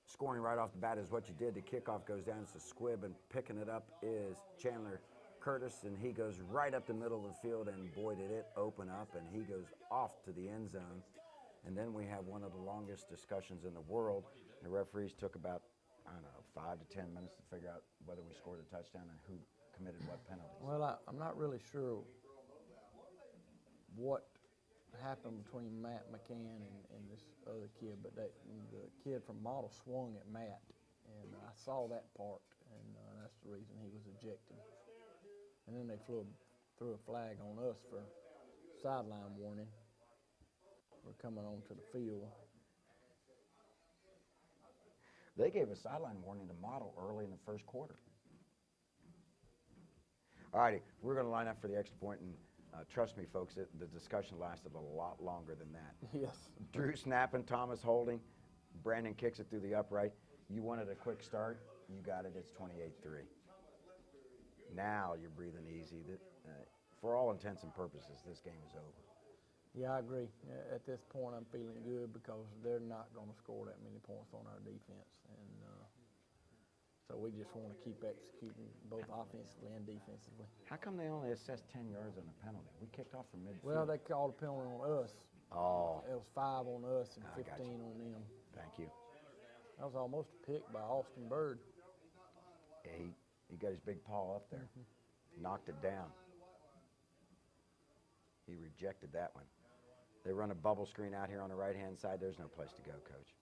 Scoring right off the bat is what you did. The kickoff goes down, it's a squib, and picking it up is Chandler Curtis, and he goes right up the middle of the field, and boy, did it open up, and he goes off to the end zone. And then we have one of the longest discussions in the world. The referees took about, 5 to 10 minutes to figure out whether we scored a touchdown and who committed what penalties. Well, I'm not really sure what happened between Matt McCann and this other kid, but the kid from Model swung at Matt, and I saw that part, and that's the reason he was ejected. And then they threw a flag on us for sideline warning. We're coming onto the field. They gave a sideline warning to Model early in the first quarter. All righty, we're going to line up for the extra point, and trust me, folks, the discussion lasted a lot longer than that. Yes. Drew snapping, Thomas holding, Brandon kicks it through the upright. You wanted a quick start, you got it, it's 28-3. Now you're breathing easy. For all intents and purposes, this game is over. Yeah, I agree. At this point, I'm feeling good because they're not going to score that many points on our defense. And so we just want to keep executing both offensively and defensively. How come they only assessed 10 yards on a penalty? We kicked off from midfield. Well, they called a penalty on us. Oh. It was 5 on us and I got 15 you. on them. Thank you. That was almost a pick by Austin Bird. Yeah, he got his big paw up there, knocked it down. He rejected that one. They run a bubble screen out here on the right-hand side. There's no place to go, Coach.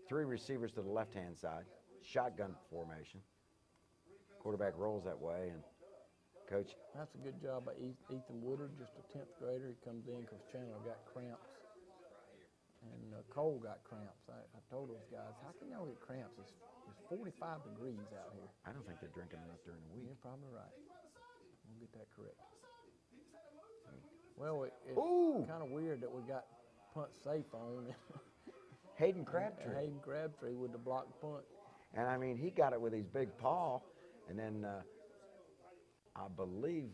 3 receivers to the left-hand side, shotgun formation. Quarterback rolls that way, and Coach. That's a good job by Ethan Woodard, just a 10th grader. He comes in because Chandler got cramps. And Cole got cramps. I told those guys, how can y'all get cramps? It's 45 degrees out here. I don't think they're drinking enough during the week. You're probably right. We'll get that correct. Well, it's kind of weird that we got punt safe on. Hayden Crabtree. Hayden Crabtree with the blocked punt. And, I mean, he got it with his big paw. And then I believe,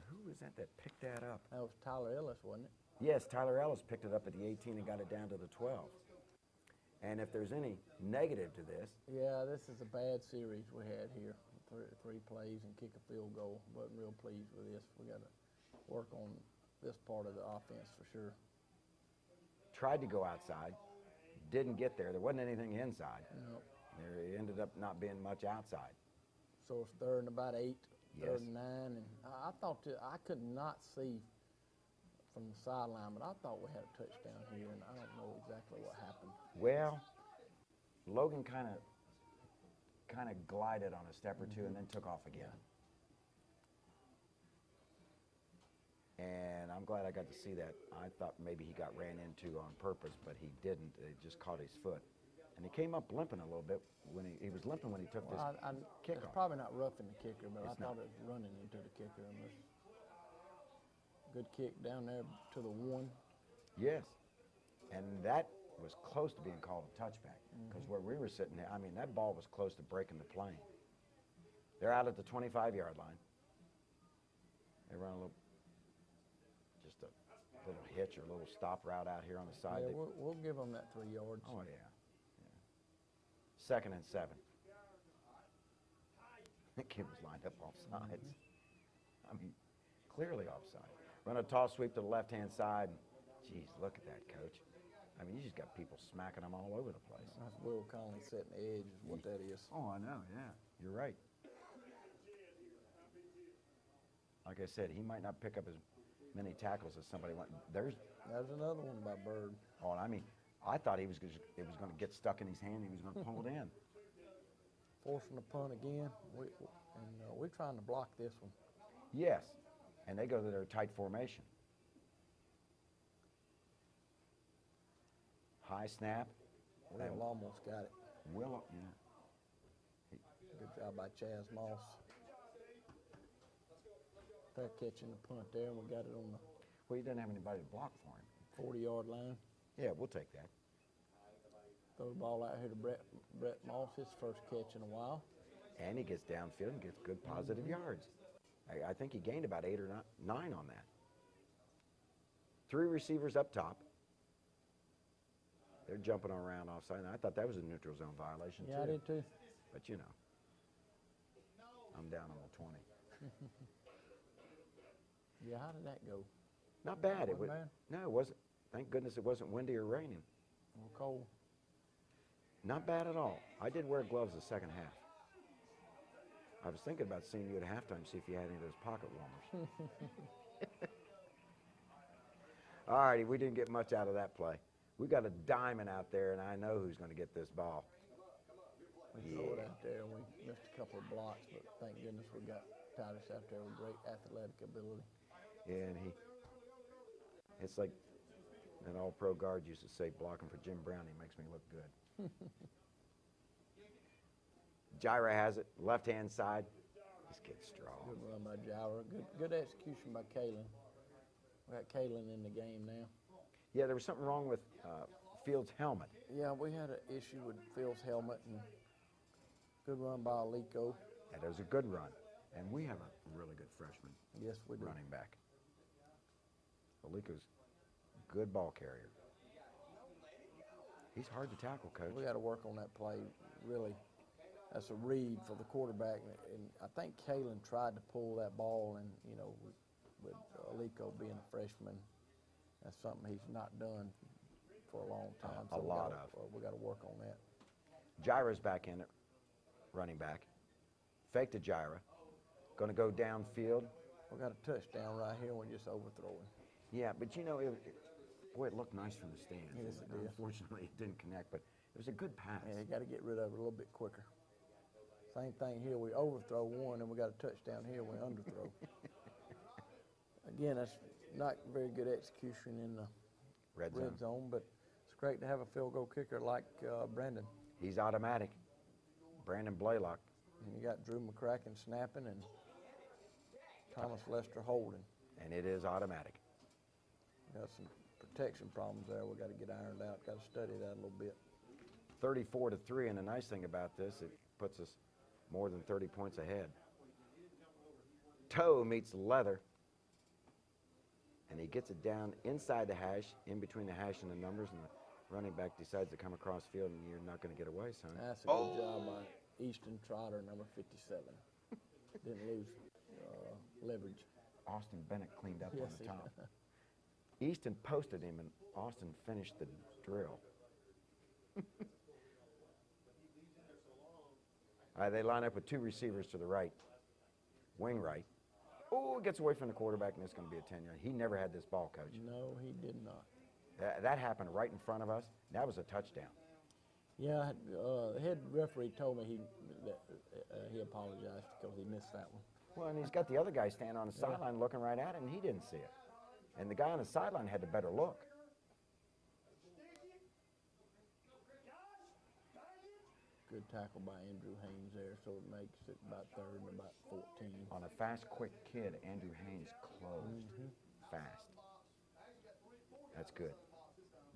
who was that picked that up? That was Tyler Ellis, wasn't it? Yes, Tyler Ellis picked it up at the 18 and got it down to the 12. And if there's any negative to this. Yeah, this is a bad series we had here. Three plays and kick a field goal. Wasn't real pleased with this. We got to work on this part of the offense for sure. Tried to go outside. Didn't get there. There wasn't anything inside. Nope. There ended up not being much outside. So it's 3rd and about 8, Yes. 3rd and 9. And I thought I could not see from the sideline, but I thought we had a touchdown here, and I don't know exactly what happened. Well, Logan kind of glided on a step or two and then took off again. And I'm glad I got to see that. I thought maybe he got ran into on purpose, but he didn't. It just caught his foot. And he came up limping a little bit when he was limping when he took this It's kickoff. probably not roughing the kicker, but It's I thought not. it was running into the kicker. Unless good kick down there to the 1. Yes. And that was close to being called a touchback because where we were sitting there, I mean, that ball was close to breaking the plane. They're out at the 25-yard line. They run just a little hitch or a little stop route out here on the side. Yeah, we'll give them that 3 yards. Oh, yeah. 2nd and 7. That kid was lined up off sides. I mean, clearly offside. Run a toss sweep to the left-hand side. Jeez, look at that, Coach. I mean, you just got people smacking them all over the place. That's Will Conley setting the edge is what that is. Oh, I know, yeah. You're right. Like I said, he might not pick up as many tackles as somebody went. There's another one by Bird. Oh, and I mean, I thought it was going to get stuck in his hand. He was going to pull it in. Forcing the punt again. We're trying to block this one. Yes, and they go to their tight formation. High snap. Will almost got it. Will, yeah. Good job by Chaz Moss. Fair catching the punt there, and we got it on the Well, he didn't have anybody to block for him. 40-yard line. Yeah, we'll take that. Throw the ball out here to Brett Moss, his first catch in a while. And he gets downfield and gets good positive yards. I think he gained about 8 or 9 on that. 3 receivers up top. They're jumping around offside. And I thought that was a neutral zone violation, too. Yeah, I did too. But, you know, I'm down on the 20. Yeah, how did that go? Not bad. Wasn't bad? No, it wasn't. Thank goodness it wasn't windy or raining. A little cold. Not bad at all. I did wear gloves the second half. I was thinking about seeing you at halftime, see if you had any of those pocket warmers. All righty, we didn't get much out of that play. We got a diamond out there, and I know who's going to get this ball. We throw it out there, and we missed a couple of blocks, but thank goodness we got Titus out there with great athletic ability. Yeah, and it's like an all-pro guard used to say, blocking for Jim Brown, he makes me look good. Gyra has it, left-hand side. This kid's strong. Good run by Gyra. Good execution by Kalen. We got Kalen in the game now. Yeah, there was something wrong with Fields' helmet. Yeah, we had an issue with Phil's helmet, and good run by Alico. That was a good run. And we have a really good freshman Yes, we do. running back. Alico's a good ball carrier. He's hard to tackle, Coach. We got to work on that play, really. That's a read for the quarterback, and I think Kalen tried to pull that ball, and, you know, with Alico being a freshman, that's something he's not done for a long time. A lot we got to work on that. Gyra's back in it, running back. Fake to Gyra. Going to go downfield. We got a touchdown right here, and we're just overthrowing. Yeah, but you know, boy, it looked nice from the stands. Yes, it did. Unfortunately, it didn't connect, but it was a good pass. Yeah, you got to get rid of it a little bit quicker. Same thing here. We overthrow one, and we got a touchdown here. We underthrow. Again, that's not very good execution in the Red zone, but it's great to have a field goal kicker like Brandon. He's automatic. Brandon Blaylock. And you got Drew McCracken snapping and Thomas Lester holding. And it is automatic. Got some protection problems there. We got to get ironed out. Got to study that a little bit. 34-3, and the nice thing about this, it puts us more than 30 points ahead. Toe meets leather, and he gets it down inside the hash, in between the hash and the numbers, and the running back decides to come across field, and you're not going to get away, son. That's a good job by Easton Trotter, number 57. Didn't lose leverage. Austin Bennett cleaned up Yes, on the he top. Easton posted him, and Austin finished the drill. All right, they line up with 2 receivers to the right. Wing right. Oh, it gets away from the quarterback, and it's going to be a 10-yard. He never had this ball, Coach. No, he did not. That happened right in front of us. That was a touchdown. Yeah, the head referee told me he apologized because he missed that one. Well, and he's got the other guy standing on the sideline looking right at him, and he didn't see it. And the guy on the sideline had the better look. Good tackle by Andrew Haynes there, so it makes it about 3rd and about 14. On a fast, quick kid, Andrew Haynes closed fast. That's good.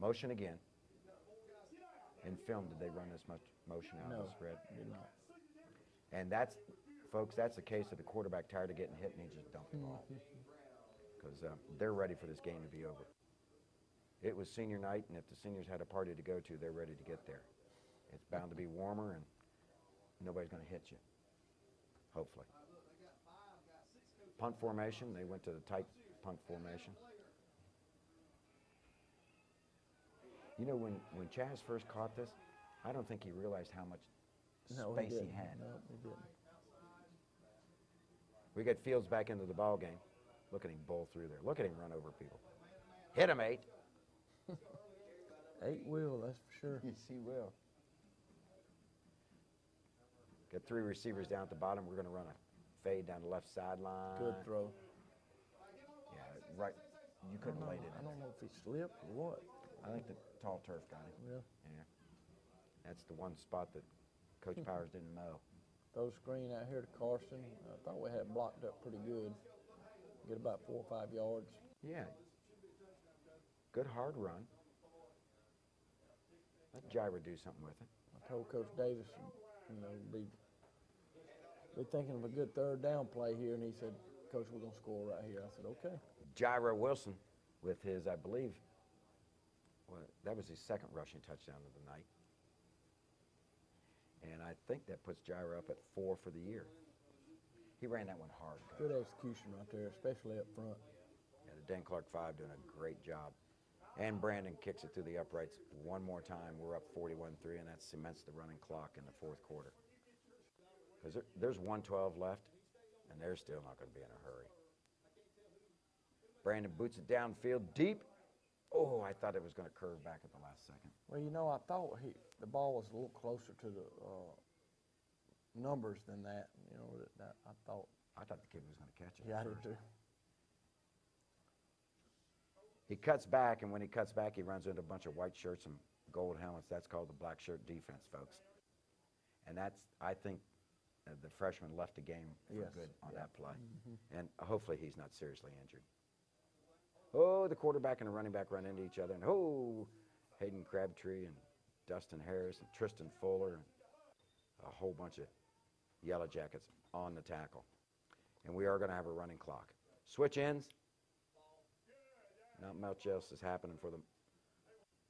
Motion again. In film, did they run this much motion out of the spread? No, did not. And that's, folks, that's the case of the quarterback tired of getting hit and he just dumped the ball. Because they're ready for this game to be over. It was senior night, and if the seniors had a party to go to, they're ready to get there. It's bound to be warmer, and nobody's going to hit you, hopefully. Punt formation, they went to the tight punt formation. You know, when Chaz first caught this, I don't think he realized how much space he had. No, he didn't. We get Fields back into the ball game. Look at him bowl through there. Look at him run over people. Hit him, 8. 8 will, that's for sure. Yes, he will. Got 3 receivers down at the bottom. We're going to run a fade down the left sideline. Good throw. Yeah, right. You couldn't have laid it I in. don't know if he slipped or what. I think the tall turf got him. Really? Yeah. That's the one spot that Coach Powers didn't mow. Throw screen out here to Carson. I thought we had it blocked up pretty good. Get about 4 or 5 yards. Yeah. Good hard run. Let Gyra do something with it. I told Coach Davis, you know, be thinking of a good third down play here, and he said, Coach, we're going to score right here. I said, okay. Gyra Wilson with his, I believe, well, that was his second rushing touchdown of the night. And I think that puts Gyra up at 4 for the year. He ran that one hard. Good execution right there, especially up front. Yeah, the Dan Clark 5 doing a great job. And Brandon kicks it through the uprights one more time. We're up 41-3, and that cements the running clock in the fourth quarter. Because there's 1:12 left, and they're still not going to be in a hurry. Brandon boots it downfield deep. Oh, I thought it was going to curve back at the last second. Well, you know, I thought the ball was a little closer to the numbers than that. You know, I thought. I thought the kid was going to catch it. Yeah, I at did first. too. He cuts back, and when he cuts back, he runs into a bunch of white shirts and gold helmets. That's called the black shirt defense, folks. And that's, I think, the freshman left the game for Yes, good on yeah. that play. And hopefully he's not seriously injured. Oh, the quarterback and the running back run into each other. And oh, Hayden Crabtree and Dustin Harris and Tristan Fuller and a whole bunch of Yellow Jackets on the tackle. And we are going to have a running clock. Switch ends. Not much else is happening for the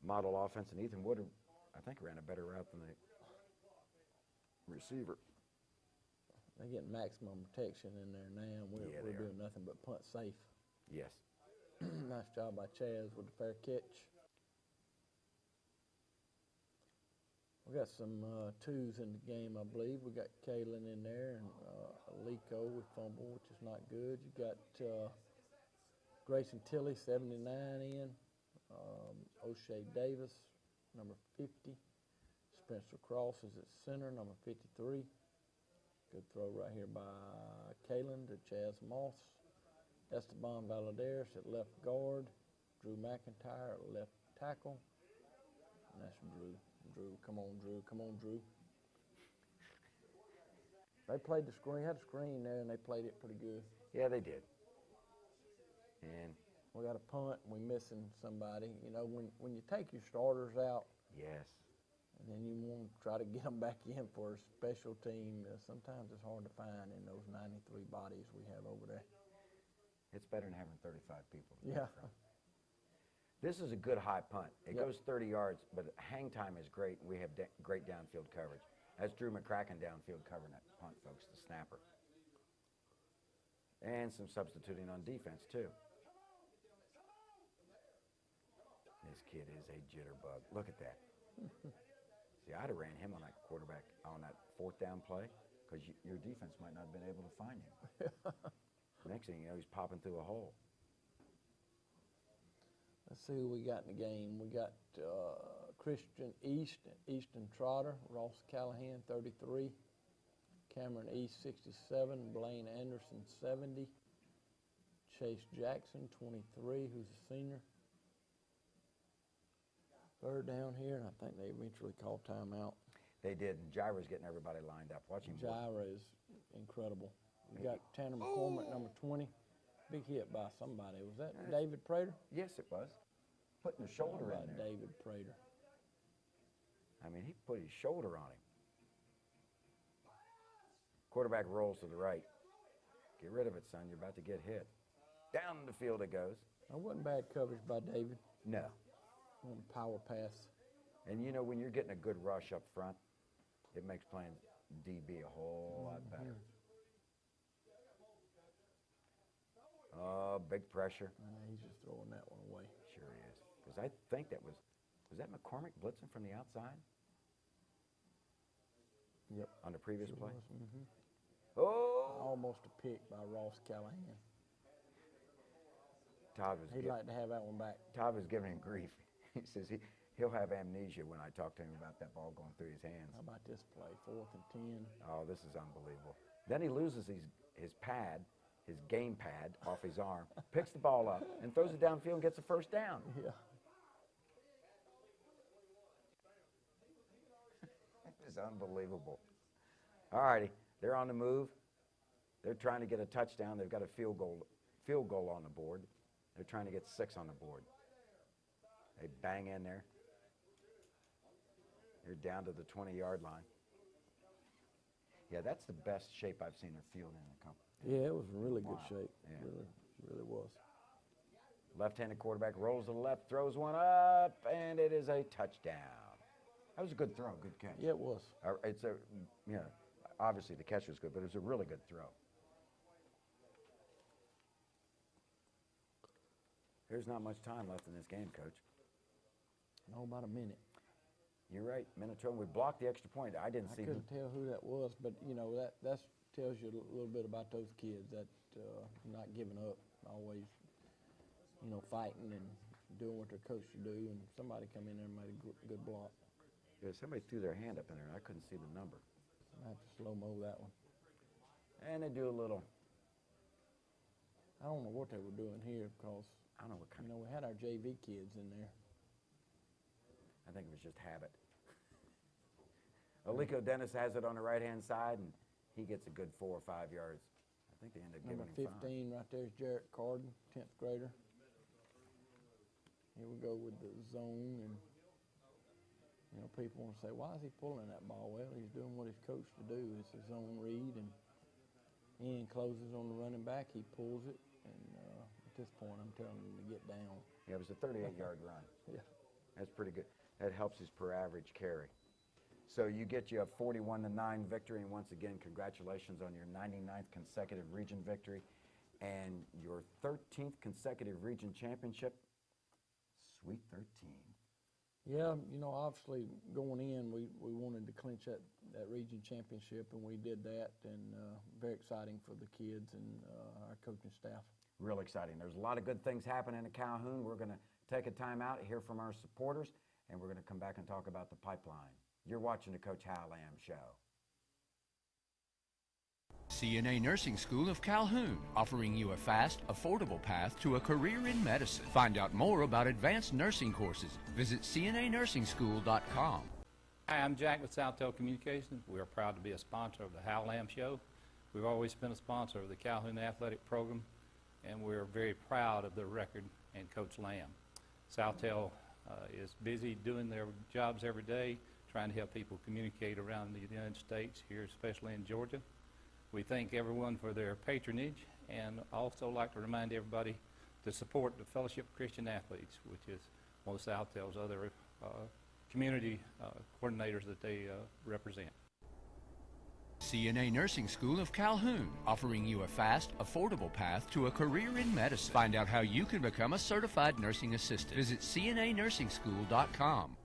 model offense. And Ethan Wood, I think, ran a better route than the receiver. They're getting maximum protection in there now. Yeah, We're they doing nothing but punt safe. Yes. Nice job by Chaz with the fair catch. We got some twos in the game, I believe. We got Kalen in there and Alico with fumble, which is not good. You got Grayson Tilley, 79 in. O'Shea Davis, number 50. Spencer Cross is at center, number 53. Good throw right here by Kalen to Chaz Moss. Esteban Valadares at left guard. Drew McIntyre at left tackle. And that's Drew. Drew, come on, Drew. Come on, Drew. They played the screen, had a screen there, and they played it pretty good. Yeah, they did. And We got a punt, and we missing somebody. You know, when you take your starters out, yes, and then you want to try to get them back in for a special team, sometimes it's hard to find in those 93 bodies we have over there. it's better than having 35 people. to pick Yeah. from. This is a good high punt. It Yep. goes 30 yards, but hang time is great, and we have great downfield coverage. That's Drew McCracken downfield covering that punt, folks, the snapper. And some substituting on defense, too. This kid is a jitterbug. Look at that. See, I'd have ran him on that quarterback, on that fourth down play, because your defense might not have been able to find him. Next thing you know, he's popping through a hole. Let's see who we got in the game. We got Christian East, Easton Trotter, Ross Callahan, 33. Cameron East, 67. Blaine Anderson, 70. Chase Jackson, 23, who's a senior. Third down here, and I think they eventually called timeout. They did, and Gyra's getting everybody lined up. Watch him work. Gyra is incredible. We got Tanner McCormick, number 20. Big hit by somebody. Was that David Prater? Yes, it was. Putting the shoulder How in about there. David Prater? I mean, he put his shoulder on him. Quarterback rolls to the right. Get rid of it, son. You're about to get hit. Down the field it goes. That wasn't bad coverage by David. No. On the power pass. And you know, when you're getting a good rush up front, it makes playing DB a whole lot better. Oh, big pressure. He's just throwing that one away. Sure he is. Because I think that was that McCormick blitzing from the outside Yep. on the previous Sure play? was, mhm. Oh! Almost a pick by Ross Callahan. Todd was, He'd like to have that one back. Todd was giving him grief. He says he'll have amnesia when I talk to him about that ball going through his hands. How about this play? 4th and 10. Oh, this is unbelievable. Then he loses his pad, his game pad off his arm, picks the ball up, and throws it downfield and gets a first down. Yeah. is unbelievable. All righty, they're on the move. They're trying to get a touchdown. They've got a field goal on the board. They're trying to get 6 on the board. They bang in there. They're down to the 20-yard line. Yeah, that's the best shape I've seen their field in a couple. Yeah, it was in really good Wow. shape. Yeah. Really was. Left-handed quarterback rolls to the left, throws one up, and it is a touchdown. That was a good throw, good catch. Yeah, it was. It's a, you know, obviously the catch was good, but it was a really good throw. There's not much time left in this game, Coach. No, about a minute. You're right, Minnesota. We blocked the extra point. I didn't I see couldn't tell who that was, but you know that tells you a little bit about those kids, that not giving up, always, you know, fighting and doing what their coach should do. And somebody come in there and made a good block. Yeah, somebody threw their hand up in there, and I couldn't see the number. I have to slow-mo that one. And they do a little, I don't know what they were doing here because, I don't know what kind you know, we had our JV kids in there. I think it was just habit. Aliko Dennis has it on the right-hand side, and he gets a good 4 or 5 yards. I think they end up giving Number him 15 right there is Jarrett Carden, 10th grader. Here we go with the zone, and you know, people want to say, why is he pulling that ball? Well, he's doing what he's coached to do. It's a zone read, and he encloses on the running back. He pulls it, and at this point, I'm telling him to get down. Yeah, it was a 38-yard run. Yeah. That's pretty good. That helps his per average carry. So you get you a 41-9 victory, and once again, congratulations on your 99th consecutive region victory and your 13th consecutive region championship. Sweet 13. Yeah, you know, obviously going in, we wanted to clinch that region championship, and we did that, and very exciting for the kids and our coaching staff. Real exciting. There's a lot of good things happening at Calhoun. We're going to take a time out, hear from our supporters, and we're going to come back and talk about the pipeline. You're watching the Coach Hal Lamb Show. CNA Nursing School of Calhoun, offering you a fast, affordable path to a career in medicine. Find out more about advanced nursing courses. Visit cnanursing.school.com. Hi, I'm Jack with SouthTel Communications. We are proud to be a sponsor of the Hal Lamb Show. We've always been a sponsor of the Calhoun Athletic Program, and we're very proud of the record and Coach Lamb. SouthTel is busy doing their jobs every day, trying to help people communicate around the United States, here especially in Georgia. We thank everyone for their patronage, and also like to remind everybody to support the Fellowship of Christian Athletes, which is one of SouthTel's other community coordinators that they represent. CNA Nursing School of Calhoun, offering you a fast, affordable path to a career in medicine. Find out how you can become a certified nursing assistant. Visit cnanursing.school.com.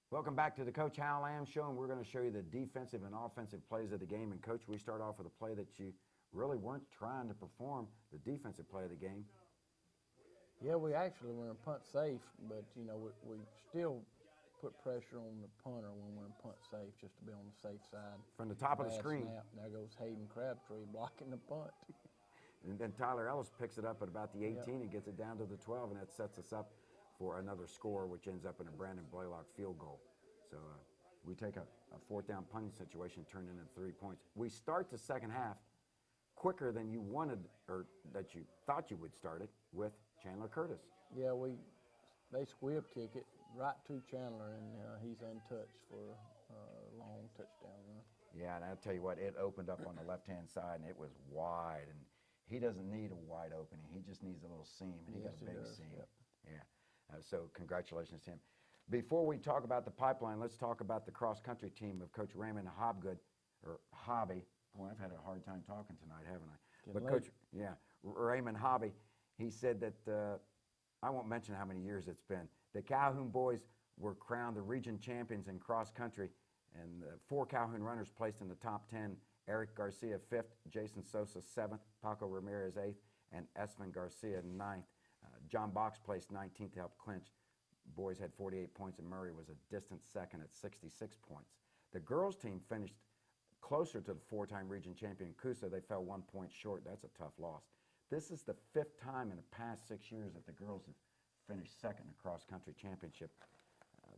Welcome back to the Coach Hal Lamb Show, and we're going to show you the defensive and offensive plays of the game. And Coach, we start off with a play that you really weren't trying to perform, the defensive play of the game. Yeah, we actually were in punt safe, but you know, we still put pressure on the punter when we're in punt safe, just to be on the safe side. From the top of the Bad screen. Snap. There goes Hayden Crabtree blocking the punt. And then Tyler Ellis picks it up at about the 18 Yep. and gets it down to the 12, and that sets us up for another score, which ends up in a Brandon Blaylock field goal. So we take a 4th down punting situation, turned into 3 points. We start the second half quicker than you wanted, or that you thought you would start it, with Chandler Curtis. Yeah, they squib kick it right to Chandler, and he's untouched for a long touchdown run. Yeah, and I'll tell you what, it opened up on the left-hand side, and it was wide, and he doesn't need a wide opening. He just needs a little seam, and he Yes, got a he big does. seam. Yep. Yeah, so congratulations to him. Before we talk about the pipeline, let's talk about the cross-country team of Coach Raymond Hobgood, or Hobby. Boy, I've had a hard time talking tonight, haven't I? Getting But late. Coach, yeah, Raymond Hobby, he said that, I won't mention how many years it's been, the Calhoun boys were crowned the region champions in cross-country, and 4 Calhoun runners placed in the top 10. Eric Garcia 5th, Jason Sosa 7th, Paco Ramirez 8th, and Esvin Garcia 9th. John Box placed 19th to help clinch. Boys had 48 points, and Murray was a distant second at 66 points. The girls' team finished closer to the 4-time region champion Coosa. They fell 1 point short. That's a tough loss. This is the 5th time in the past 6 years that the girls have finished second in the cross-country championship.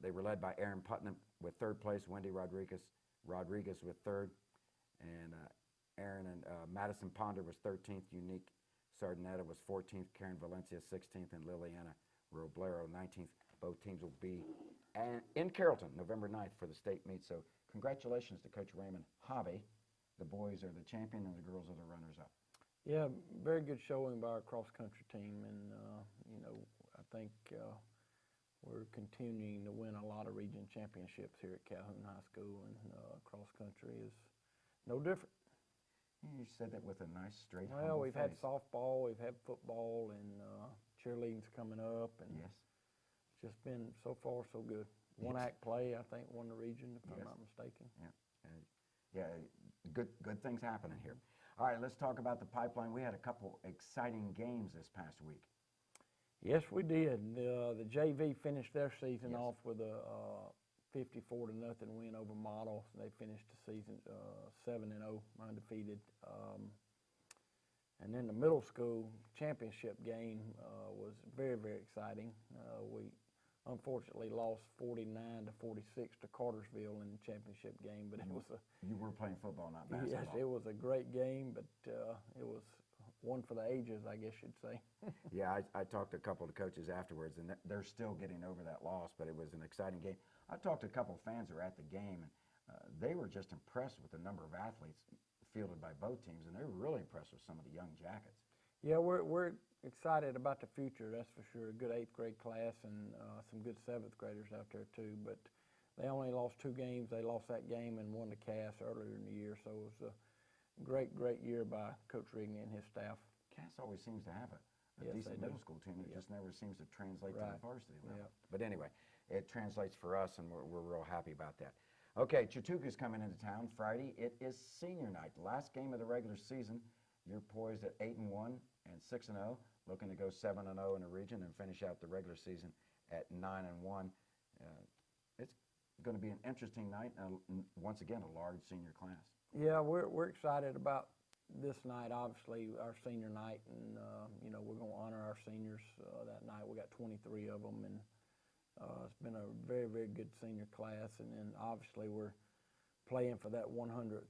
They were led by Aaron Putnam with third place, Wendy Rodriguez with third, and Aaron and Madison Ponder was 13th, Unique Sardinetta was 14th, Karen Valencia 16th, and Liliana Roblero 19th. Both teams will be in Carrollton November 9th for the state meet. So congratulations to Coach Raymond Hobby. The boys are the champion and the girls are the runners-up. Yeah, very good showing by our cross-country team, and you know, I think we're continuing to win a lot of region championships here at Calhoun High School, and cross-country is no different. You said that with a nice, straight, Well, humble we've face. had softball, we've had football, and cheerleading's coming up, and Yes. it's just been so far so good. One act play, I think, won the region, if I'm Yes. not mistaken. Yeah, yeah, good things happening here. All right, let's talk about the pipeline. We had a couple exciting games this past week. Yes, we did. The JV finished their season Yes. off with a 54-0 win over Model. They finished the season 7-0, undefeated. And then the middle school championship game was very, very exciting. We unfortunately lost 49-46 to Cartersville in the championship game, but it was a You were playing football, not basketball. yes, it was a great game, but it was one for the ages, I guess you'd say. Yeah, I talked to a couple of coaches afterwards, and they're still getting over that loss, but it was an exciting game. I talked to a couple of fans who were at the game, and they were just impressed with the number of athletes fielded by both teams, and they were really impressed with some of the young Jackets. Yeah, we're excited about the future, that's for sure. A good 8th grade class and some good 7th graders out there too, but they only lost 2 games. They lost that game and won the Cass earlier in the year, so it was a great year by Coach Rigney and his staff. Cass always seems to have a Yes, decent they middle do. school team. It Yep. just never seems to translate to the Right. varsity level. Yep. But anyway, it translates for us, and we're real happy about that. Okay, Chautauqua's coming into town Friday. It is senior night, the last game of the regular season. You're poised at 8-1 and 6-0, looking to go 7-0 in the region and finish out the regular season at 9-1. It's going to be an interesting night, and once again, a large senior class. Yeah, we're excited about this night, obviously, our senior night, and you know, we're going to honor our seniors that night. We got 23 of them, and it's been a very, very good senior class, and then obviously we're playing for that 100th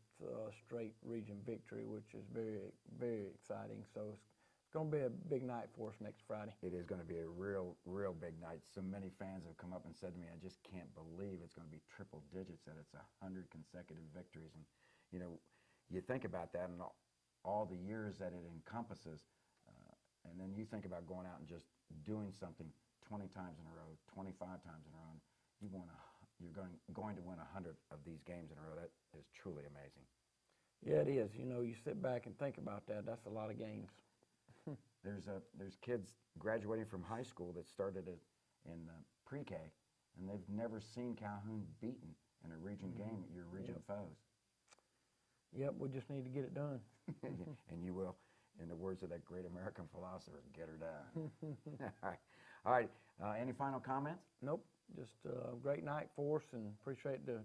straight region victory, which is very, very exciting. So it's going to be a big night for us next Friday. It is going to be a real big night. So many fans have come up and said to me, I just can't believe it's going to be triple digits, that it's 100 consecutive victories. And, you know, you think about that and all the years that it encompasses, and then you think about going out and just doing something 20 times in a row, 25 times in a row, and you're going to win 100 of these games in a row. That is truly amazing. Yeah, it is. You know, you sit back and think about that. That's a lot of games. There's kids graduating from high school that started in pre-K, and they've never seen Calhoun beaten in a region game at your region foes. Yep, we just need to get it done. And you will, in the words of that great American philosopher, get her done. All right. Any final comments? Nope, just a great night for us, and appreciate the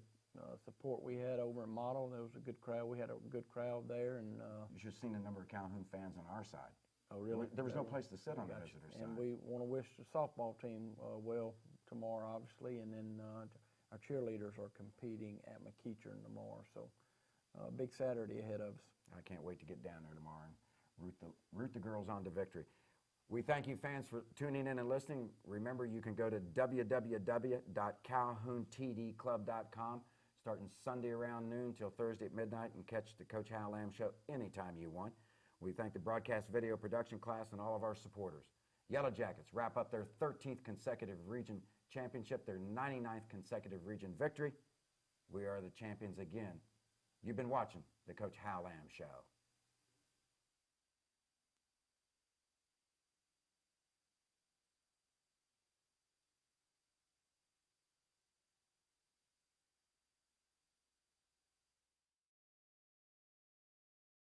support we had over in Model. There was a good crowd. We had a good crowd there, and You should have seen the number of Calhoun fans on our side. oh, really? There was no place to sit on the Gotcha. visitor side. And we want to wish the softball team well tomorrow, obviously, and then our cheerleaders are competing at McEachern tomorrow, so big Saturday ahead of us. I can't wait to get down there tomorrow and root the girls on to victory. We thank you, fans, for tuning in and listening. Remember, you can go to www.calhountdclub.com starting Sunday around noon till Thursday at midnight and catch the Coach Hal Lamb Show anytime you want. We thank the broadcast video production class and all of our supporters. Yellow Jackets wrap up their 13th consecutive region championship, their 99th consecutive region victory. We are the champions again. You've been watching the Coach Hal Lamb Show.